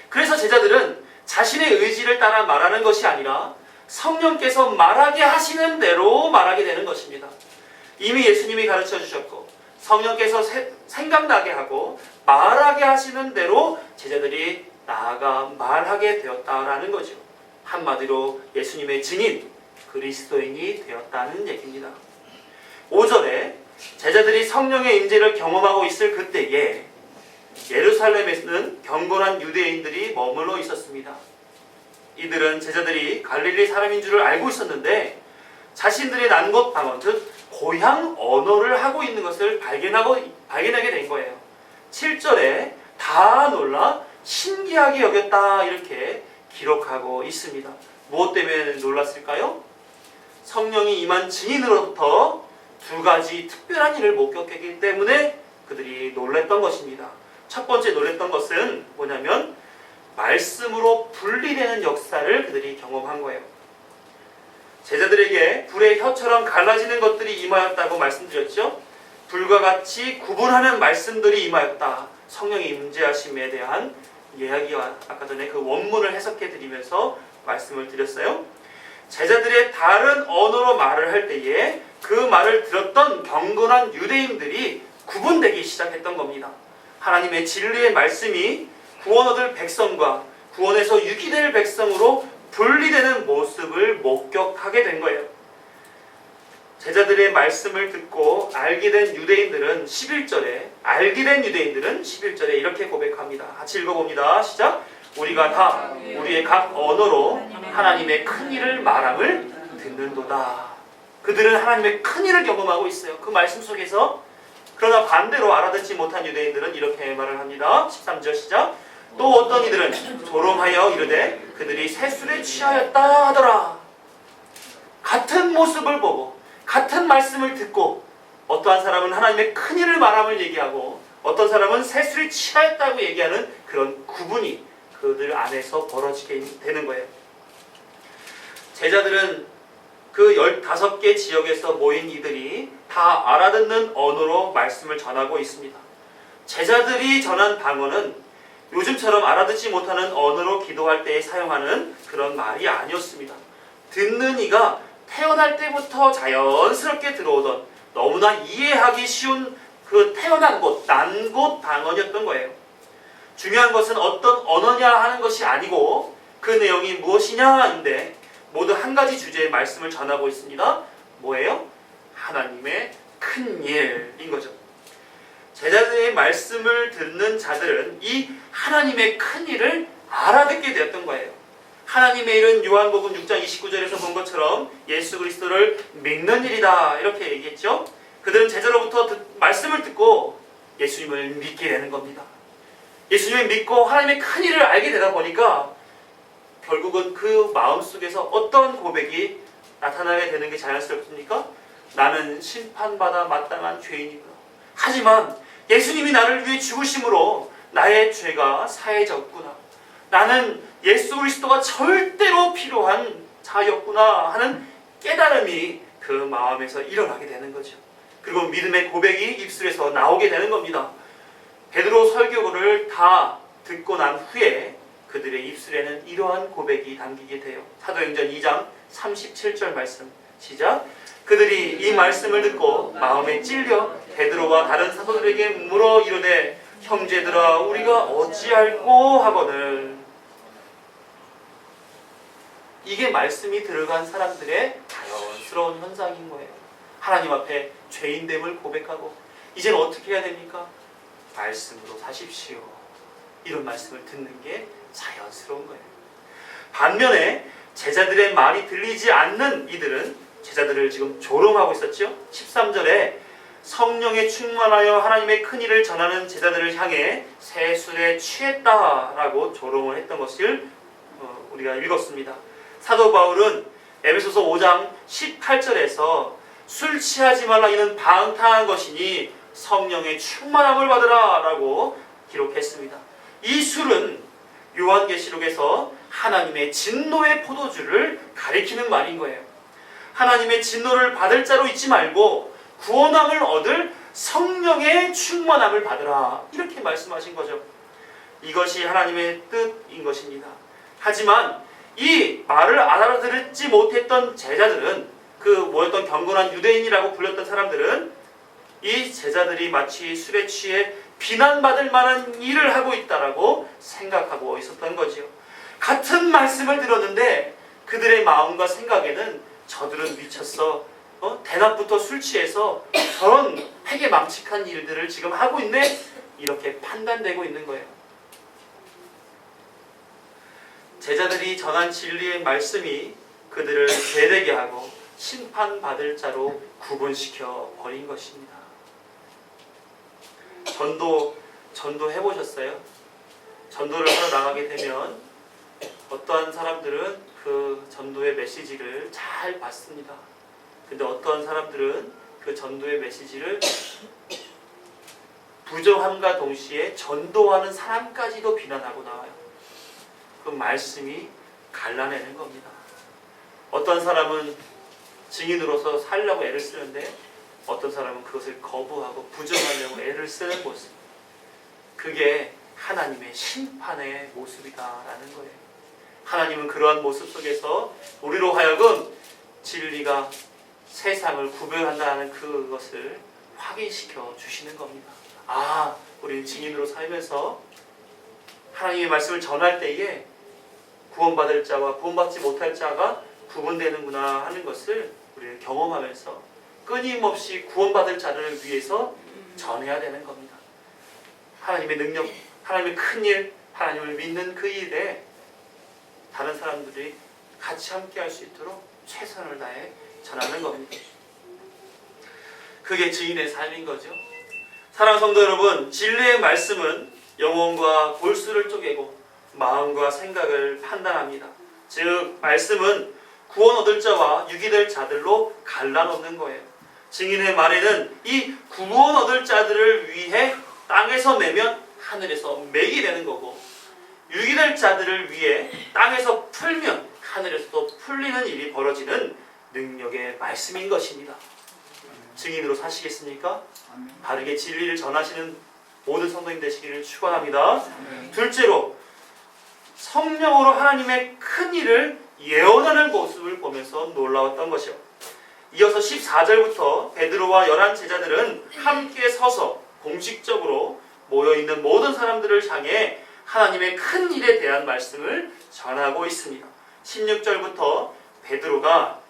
Speaker 1: 그래서 제자들은 자신의 의지를 따라 말하는 것이 아니라 성령께서 말하게 하시는 대로 말하게 되는 것입니다. 이미 예수님이 가르쳐 주셨고 성령께서 생각나게 하고 말하게 하시는 대로 제자들이 나아가 말하게 되었다라는 거죠. 한마디로 예수님의 증인, 그리스도인이 되었다는 얘기입니다. 5절에 제자들이 성령의 임재를 경험하고 있을 그때에 예루살렘에서는 경건한 유대인들이 머물러 있었습니다. 이들은 제자들이 갈릴리 사람인 줄을 알고 있었는데 자신들의 난곳 방언, 즉 고향 언어를 하고 있는 것을 발견하게 된 거예요. 7절에 다 놀라 신기하게 여겼다 이렇게 기록하고 있습니다. 무엇 때문에 놀랐을까요? 성령이 임한 증인으로부터 두 가지 특별한 일을 목격했기 때문에 그들이 놀랐던 것입니다. 첫 번째 놀랐던 것은 뭐냐면 말씀으로 분리되는 역사를 그들이 경험한 거예요. 제자들에게 불의 혀처럼 갈라지는 것들이 임하였다고 말씀드렸죠. 불과 같이 구분하는 말씀들이 임하였다. 성령의 임재하심에 대한 이야기와 아까 전에 그 원문을 해석해 드리면서 말씀을 드렸어요. 제자들의 다른 언어로 말을 할 때에 그 말을 들었던 경건한 유대인들이 구분되기 시작했던 겁니다. 하나님의 진리의 말씀이 구원 얻을 백성과 구원에서 유기될 백성으로 분리되는 모습을 목격하게 된 거예요. 제자들의 말씀을 듣고 알게 된 유대인들은 11절에 이렇게 고백합니다. 같이 읽어봅니다. 시작. 우리가 다 우리의 각 언어로 하나님의 큰 일을 말함을 듣는도다. 그들은 하나님의 큰 일을 경험하고 있어요. 그 말씀 속에서 그러나 반대로 알아듣지 못한 유대인들은 이렇게 말을 합니다. 13절 시작. 또 어떤 이들은 조롱하여 이르되 그들이 새술에 취하였다 하더라. 같은 모습을 보고 같은 말씀을 듣고 어떠한 사람은 하나님의 큰일을 말함을 얘기하고 어떤 사람은 새술에 취하였다고 얘기하는 그런 구분이 그들 안에서 벌어지게 되는 거예요. 제자들은 그 15개 지역에서 모인 이들이 다 알아듣는 언어로 말씀을 전하고 있습니다. 제자들이 전한 방언은 요즘처럼 알아듣지 못하는 언어로 기도할 때 사용하는 그런 말이 아니었습니다. 듣는 이가 태어날 때부터 자연스럽게 들어오던 너무나 이해하기 쉬운 그 태어난 곳, 난 곳 방언이었던 거예요. 중요한 것은 어떤 언어냐 하는 것이 아니고 그 내용이 무엇이냐인데 모두 한 가지 주제의 말씀을 전하고 있습니다. 뭐예요? 하나님의 큰 일인 거죠. 제자들의 말씀을 듣는 자들은 이 하나님의 큰 일을 알아듣게 되었던 거예요. 하나님의 일은 요한복음 6장 29절에서 본 것처럼 예수 그리스도를 믿는 일이다 이렇게 얘기했죠. 그들은 제자로부터 말씀을 듣고 예수님을 믿게 되는 겁니다. 예수님을 믿고 하나님의 큰 일을 알게 되다 보니까 결국은 그 마음속에서 어떤 고백이 나타나게 되는 게 자연스럽습니까? 나는 심판받아 마땅한 죄인이구나. 하지만 예수님이 나를 위해 죽으심으로 나의 죄가 사해졌구나. 나는 예수 그리스도가 절대로 필요한 자였구나 하는 깨달음이 그 마음에서 일어나게 되는 거죠. 그리고 믿음의 고백이 입술에서 나오게 되는 겁니다. 베드로 설교를 다 듣고 난 후에 그들의 입술에는 이러한 고백이 담기게 돼요. 사도행전 2장 37절 말씀 시작. 그들이 이 말씀을 듣고 마음에 찔려 베드로와 다른 사도들에게 물어 이르되 형제들아 우리가 어찌할꼬 하거늘. 이게 말씀이 들어간 사람들의 자연스러운 현상인 거예요. 하나님 앞에 죄인됨을 고백하고 이제는 어떻게 해야 됩니까? 말씀으로 사십시오. 이런 말씀을 듣는 게 자연스러운 거예요. 반면에 제자들의 말이 들리지 않는 이들은 제자들을 지금 조롱하고 있었죠. 13절에 성령에 충만하여 하나님의 큰일을 전하는 제자들을 향해 새술에 취했다라고 조롱을 했던 것을 우리가 읽었습니다. 사도 바울은 에베소서 5장 18절에서 술 취하지 말라 이는 방탕한 것이니 성령의 충만함을 받으라 라고 기록했습니다. 이 술은 요한계시록에서 하나님의 진노의 포도주를 가리키는 말인 거예요. 하나님의 진노를 받을 자로 있지 말고 구원함을 얻을 성령의 충만함을 받으라 이렇게 말씀하신 거죠. 이것이 하나님의 뜻인 것입니다. 하지만 이 말을 알아들지 못했던 제자들은 그 뭐였던 경건한 유대인이라고 불렸던 사람들은 이 제자들이 마치 술에 취해 비난받을 만한 일을 하고 있다라고 생각하고 있었던 거지요. 같은 말씀을 들었는데 그들의 마음과 생각에는 저들은 미쳤어. 대낮부터 술 취해서 저런 회개망측한 일들을 지금 하고 있네. 이렇게 판단되고 있는 거예요. 제자들이 전한 진리의 말씀이 그들을 죄되게 하고 심판받을 자로 구분시켜 버린 것입니다. 전도 해보셨어요? 전도를 하러 나가게 되면 어떠한 사람들은 그 전도의 메시지를 잘 받습니다. 근데 어떠한 사람들은 그 전도의 메시지를 부정함과 동시에 전도하는 사람까지도 비난하고 나와요. 그 말씀이 갈라내는 겁니다. 어떤 사람은 증인으로서 살려고 애를 쓰는데 어떤 사람은 그것을 거부하고 부정하려고 애를 쓰는 모습. 그게 하나님의 심판의 모습이다라는 거예요. 하나님은 그러한 모습 속에서 우리로 하여금 진리가 세상을 구별한다는 그것을 확인시켜 주시는 겁니다. 아, 우리는 증인으로 살면서 하나님의 말씀을 전할 때에 구원받을 자와 구원받지 못할 자가 구분되는구나 하는 것을 우리는 경험하면서 끊임없이 구원받을 자를 위해서 전해야 되는 겁니다. 하나님의 능력, 하나님의 큰 일, 하나님을 믿는 그 일에 다른 사람들이 같이 함께 할 수 있도록 최선을 다해 전하는 겁니다. 그게 증인의 삶인 거죠. 사랑하는 성도 여러분, 진리의 말씀은 영혼과 골수를 쪼개고 마음과 생각을 판단합니다. 즉 말씀은 구원 얻을 자와 유기될 자들로 갈라놓는 거예요. 증인의 말에는 이 구원 얻을 자들을 위해 땅에서 매면 하늘에서 매게 되는 거고, 유기될 자들을 위해 땅에서 풀면 하늘에서도 풀리는 일이 벌어지는 능력의 말씀인 것입니다. 증인으로 사시겠습니까? 바르게 진리를 전하시는 모든 성도님 되시기를 축원합니다. 둘째로, 성령으로 하나님의 큰 일을 예언하는 모습을 보면서 놀라웠던 것이요. 이어서 14절부터 베드로와 11 제자들은 함께 서서 공식적으로 모여있는 모든 사람들을 향해 하나님의 큰 일에 대한 말씀을 전하고 있습니다. 16절부터 베드로가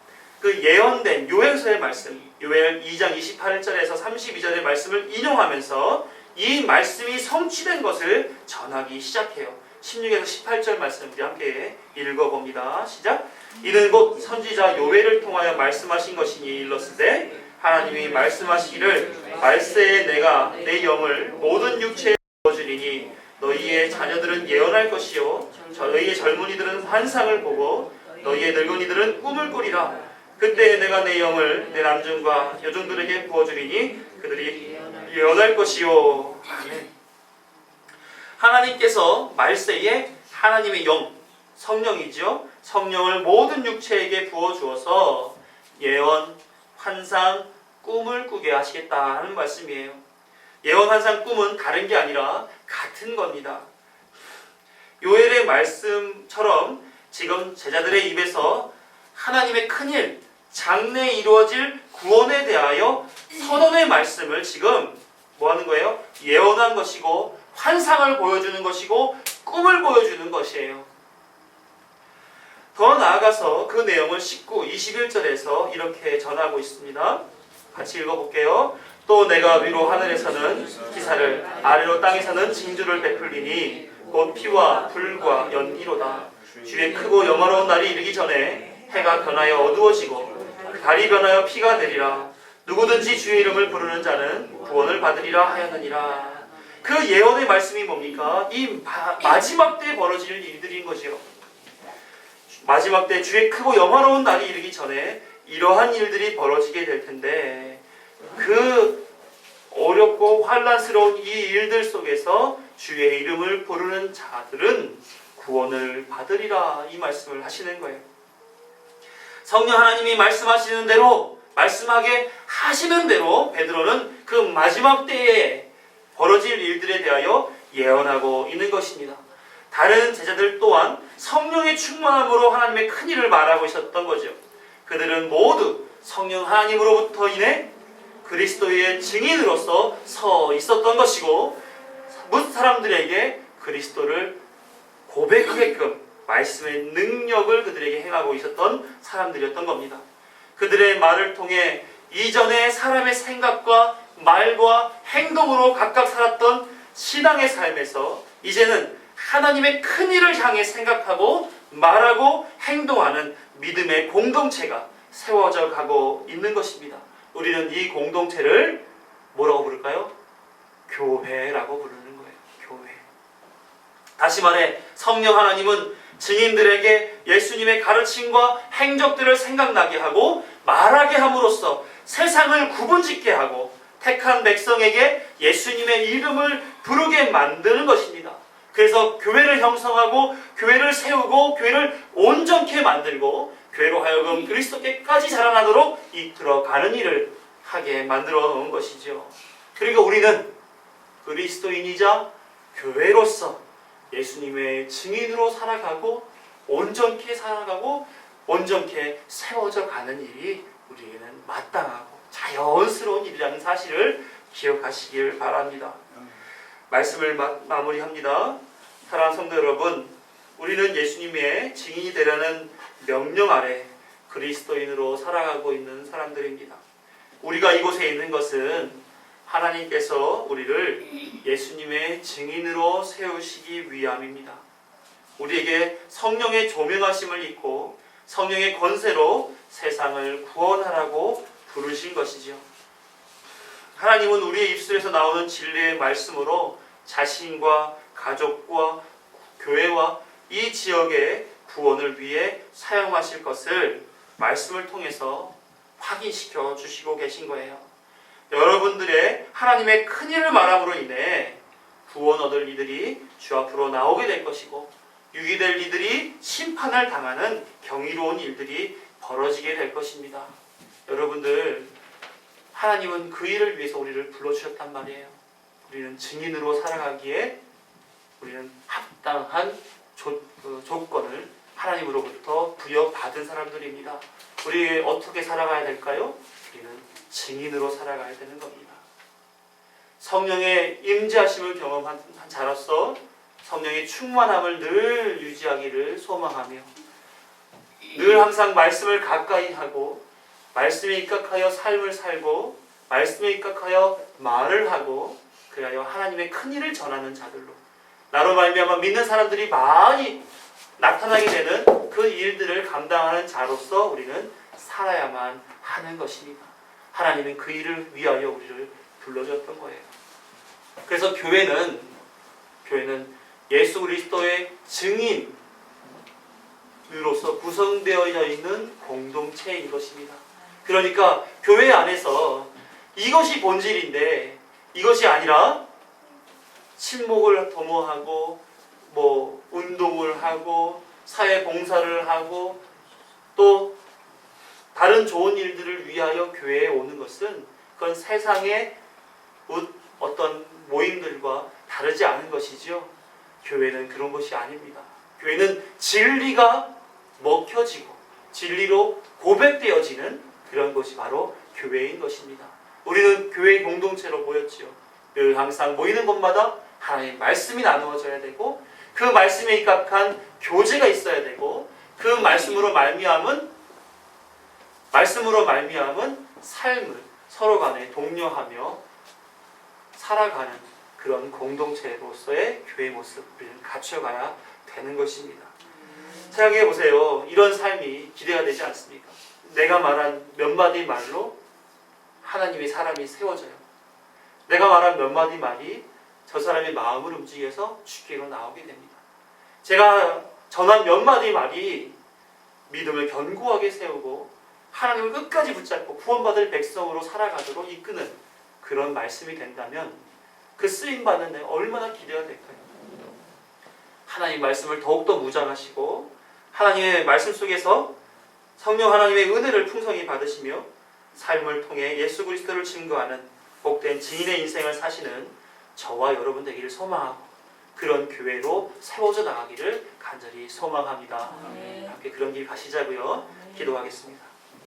Speaker 1: 그 예언된 요엘서의 말씀, 요엘 2장 28절에서 32절의 말씀을 인용하면서 이 말씀이 성취된 것을 전하기 시작해요. 16에서 18절 말씀 우리 함께 읽어봅니다. 시작. 이는 곧 선지자 요엘을 통하여 말씀하신 것이니 일렀으되 하나님이 말씀하시기를 말세에 내가 내 영을 모든 육체에 부어주리니 너희의 자녀들은 예언할 것이요 너희의 젊은이들은 환상을 보고 너희의 늙은이들은 꿈을 꾸리라. 그때 내가 내 영을 내 남종과 여종들에게 부어주리니 그들이 예언할 것이요. 아멘. 하나님께서 말세에 하나님의 영, 성령이죠. 성령을 모든 육체에게 부어주어서 예언, 환상, 꿈을 꾸게 하시겠다 하는 말씀이에요. 예언, 환상, 꿈은 다른 게 아니라 같은 겁니다. 요엘의 말씀처럼 지금 제자들의 입에서 하나님의 큰일, 장래에 이루어질 구원에 대하여 선언의 말씀을 지금 뭐 하는 거예요? 예언한 것이고 환상을 보여주는 것이고 꿈을 보여주는 것이에요. 더 나아가서 그 내용을 19, 21절에서 이렇게 전하고 있습니다. 같이 읽어볼게요. 또 내가 위로 하늘에서는 기사를 아래로 땅에서는 징조를 베풀리니 곧 피와 불과 연기로다. 주의 크고 영화로운 날이 이르기 전에 해가 변하여 어두워지고 달이 변하여 피가 되리라. 누구든지 주의 이름을 부르는 자는 구원을 받으리라 하였느니라. 그 예언의 말씀이 뭡니까? 이 마지막 때에 벌어질 일들인 거지요. 마지막 때 주의 크고 영화로운 날이 이르기 전에 이러한 일들이 벌어지게 될 텐데 그 어렵고 환란스러운 이 일들 속에서 주의 이름을 부르는 자들은 구원을 받으리라 이 말씀을 하시는 거예요. 성령 하나님이 말씀하시는 대로 말씀하게 하시는 대로 베드로는 그 마지막 때에 벌어질 일들에 대하여 예언하고 있는 것입니다. 다른 제자들 또한 성령의 충만함으로 하나님의 큰 일을 말하고 있었던 거죠. 그들은 모두 성령 하나님으로부터 인해 그리스도의 증인으로서 서 있었던 것이고 뭇 사람들에게 그리스도를 고백하게끔 말씀의 능력을 그들에게 행하고 있었던 사람들이었던 겁니다. 그들의 말을 통해 이전에 사람의 생각과 말과 행동으로 각각 살았던 신앙의 삶에서 이제는 하나님의 큰 일을 향해 생각하고 말하고 행동하는 믿음의 공동체가 세워져 가고 있는 것입니다. 우리는 이 공동체를 뭐라고 부를까요? 교회라고 부르는 거예요. 교회. 다시 말해 성령 하나님은 증인들에게 예수님의 가르침과 행적들을 생각나게 하고 말하게 함으로써 세상을 구분짓게 하고 택한 백성에게 예수님의 이름을 부르게 만드는 것입니다. 그래서 교회를 형성하고 교회를 세우고 교회를 온전케 만들고 교회로 하여금 그리스도께까지 자라나도록 이끌어가는 일을 하게 만들어 놓은 것이죠. 그러니까 우리는 그리스도인이자 교회로서 예수님의 증인으로 살아가고 온전케 살아가고 온전케 세워져 가는 일이 우리에게는 마땅하고 자연스러운 일이라는 사실을 기억하시길 바랍니다. 말씀을 마무리합니다. 사랑하는 성도 여러분, 우리는 예수님의 증인이 되라는 명령 아래 그리스도인으로 살아가고 있는 사람들입니다. 우리가 이곳에 있는 것은 하나님께서 우리를 예수님의 증인으로 세우시기 위함입니다. 우리에게 성령의 조명하심을 입고 성령의 권세로 세상을 구원하라고 부르신 것이죠. 하나님은 우리의 입술에서 나오는 진리의 말씀으로 자신과 가족과 교회와 이 지역의 구원을 위해 사용하실 것을 말씀을 통해서 확인시켜 주시고 계신 거예요. 여러분들의 하나님의 큰일을 말함으로 인해 구원 얻을 이들이 주 앞으로 나오게 될 것이고 유기될 이들이 심판을 당하는 경이로운 일들이 벌어지게 될 것입니다. 여러분들, 하나님은 그 일을 위해서 우리를 불러주셨단 말이에요. 우리는 증인으로 살아가기에 우리는 합당한 조건을 하나님으로부터 부여받은 사람들입니다. 우리 어떻게 살아가야 될까요? 우리는 증인으로 살아가야 되는 겁니다. 성령의 임재하심을 경험한 자로서 성령의 충만함을 늘 유지하기를 소망하며 늘 항상 말씀을 가까이 하고 말씀에 입각하여 삶을 살고 말씀에 입각하여 말을 하고 그리하여 하나님의 큰 일을 전하는 자들로 나로 말미암아 믿는 사람들이 많이 나타나게 되는 그 일들을 감당하는 자로서 우리는 살아야만 하는 것입니다. 하나님은 그 일을 위하여 우리를 불러줬던 거예요. 그래서 교회는 예수 그리스도의 증인으로서 구성되어 있는 공동체인 것입니다. 그러니까 교회 안에서 이것이 본질인데 이것이 아니라 친목을 도모하고 운동을 하고 사회 봉사를 하고 또 다른 좋은 일들을 위하여 교회에 오는 것은 그건 세상의 어떤 모임들과 다르지 않은 것이죠. 교회는 그런 것이 아닙니다. 교회는 진리가 먹혀지고 진리로 고백되어지는 그런 것이 바로 교회인 것입니다. 우리는 교회 공동체로 모였지요. 늘 항상 모이는 곳마다 하나님의 말씀이 나누어져야 되고 그 말씀에 입각한 교제가 있어야 되고 그 말씀으로 말미암은 삶을 서로 간에 독려하며 살아가는 그런 공동체로서의 교회 모습을 갖춰가야 되는 것입니다. 생각해 보세요. 이런 삶이 기대가 되지 않습니까? 내가 말한 몇 마디 말로 하나님의 사람이 세워져요. 내가 말한 몇 마디 말이 저 사람의 마음을 움직여서 주께로 나오게 됩니다. 제가 전한 몇 마디 말이 믿음을 견고하게 세우고 하나님을 끝까지 붙잡고 구원받을 백성으로 살아가도록 이끄는 그런 말씀이 된다면 그 쓰임받는 데 얼마나 기대가 될까요? 하나님 말씀을 더욱더 무장하시고 하나님의 말씀 속에서 성령 하나님의 은혜를 풍성히 받으시며 삶을 통해 예수 그리스도를 증거하는 복된 증인의 인생을 사시는 저와 여러분 되기를 소망하고 그런 교회로 세워져 나가기를 간절히 소망합니다. 함께 그런 길 가시자고요. 기도하겠습니다.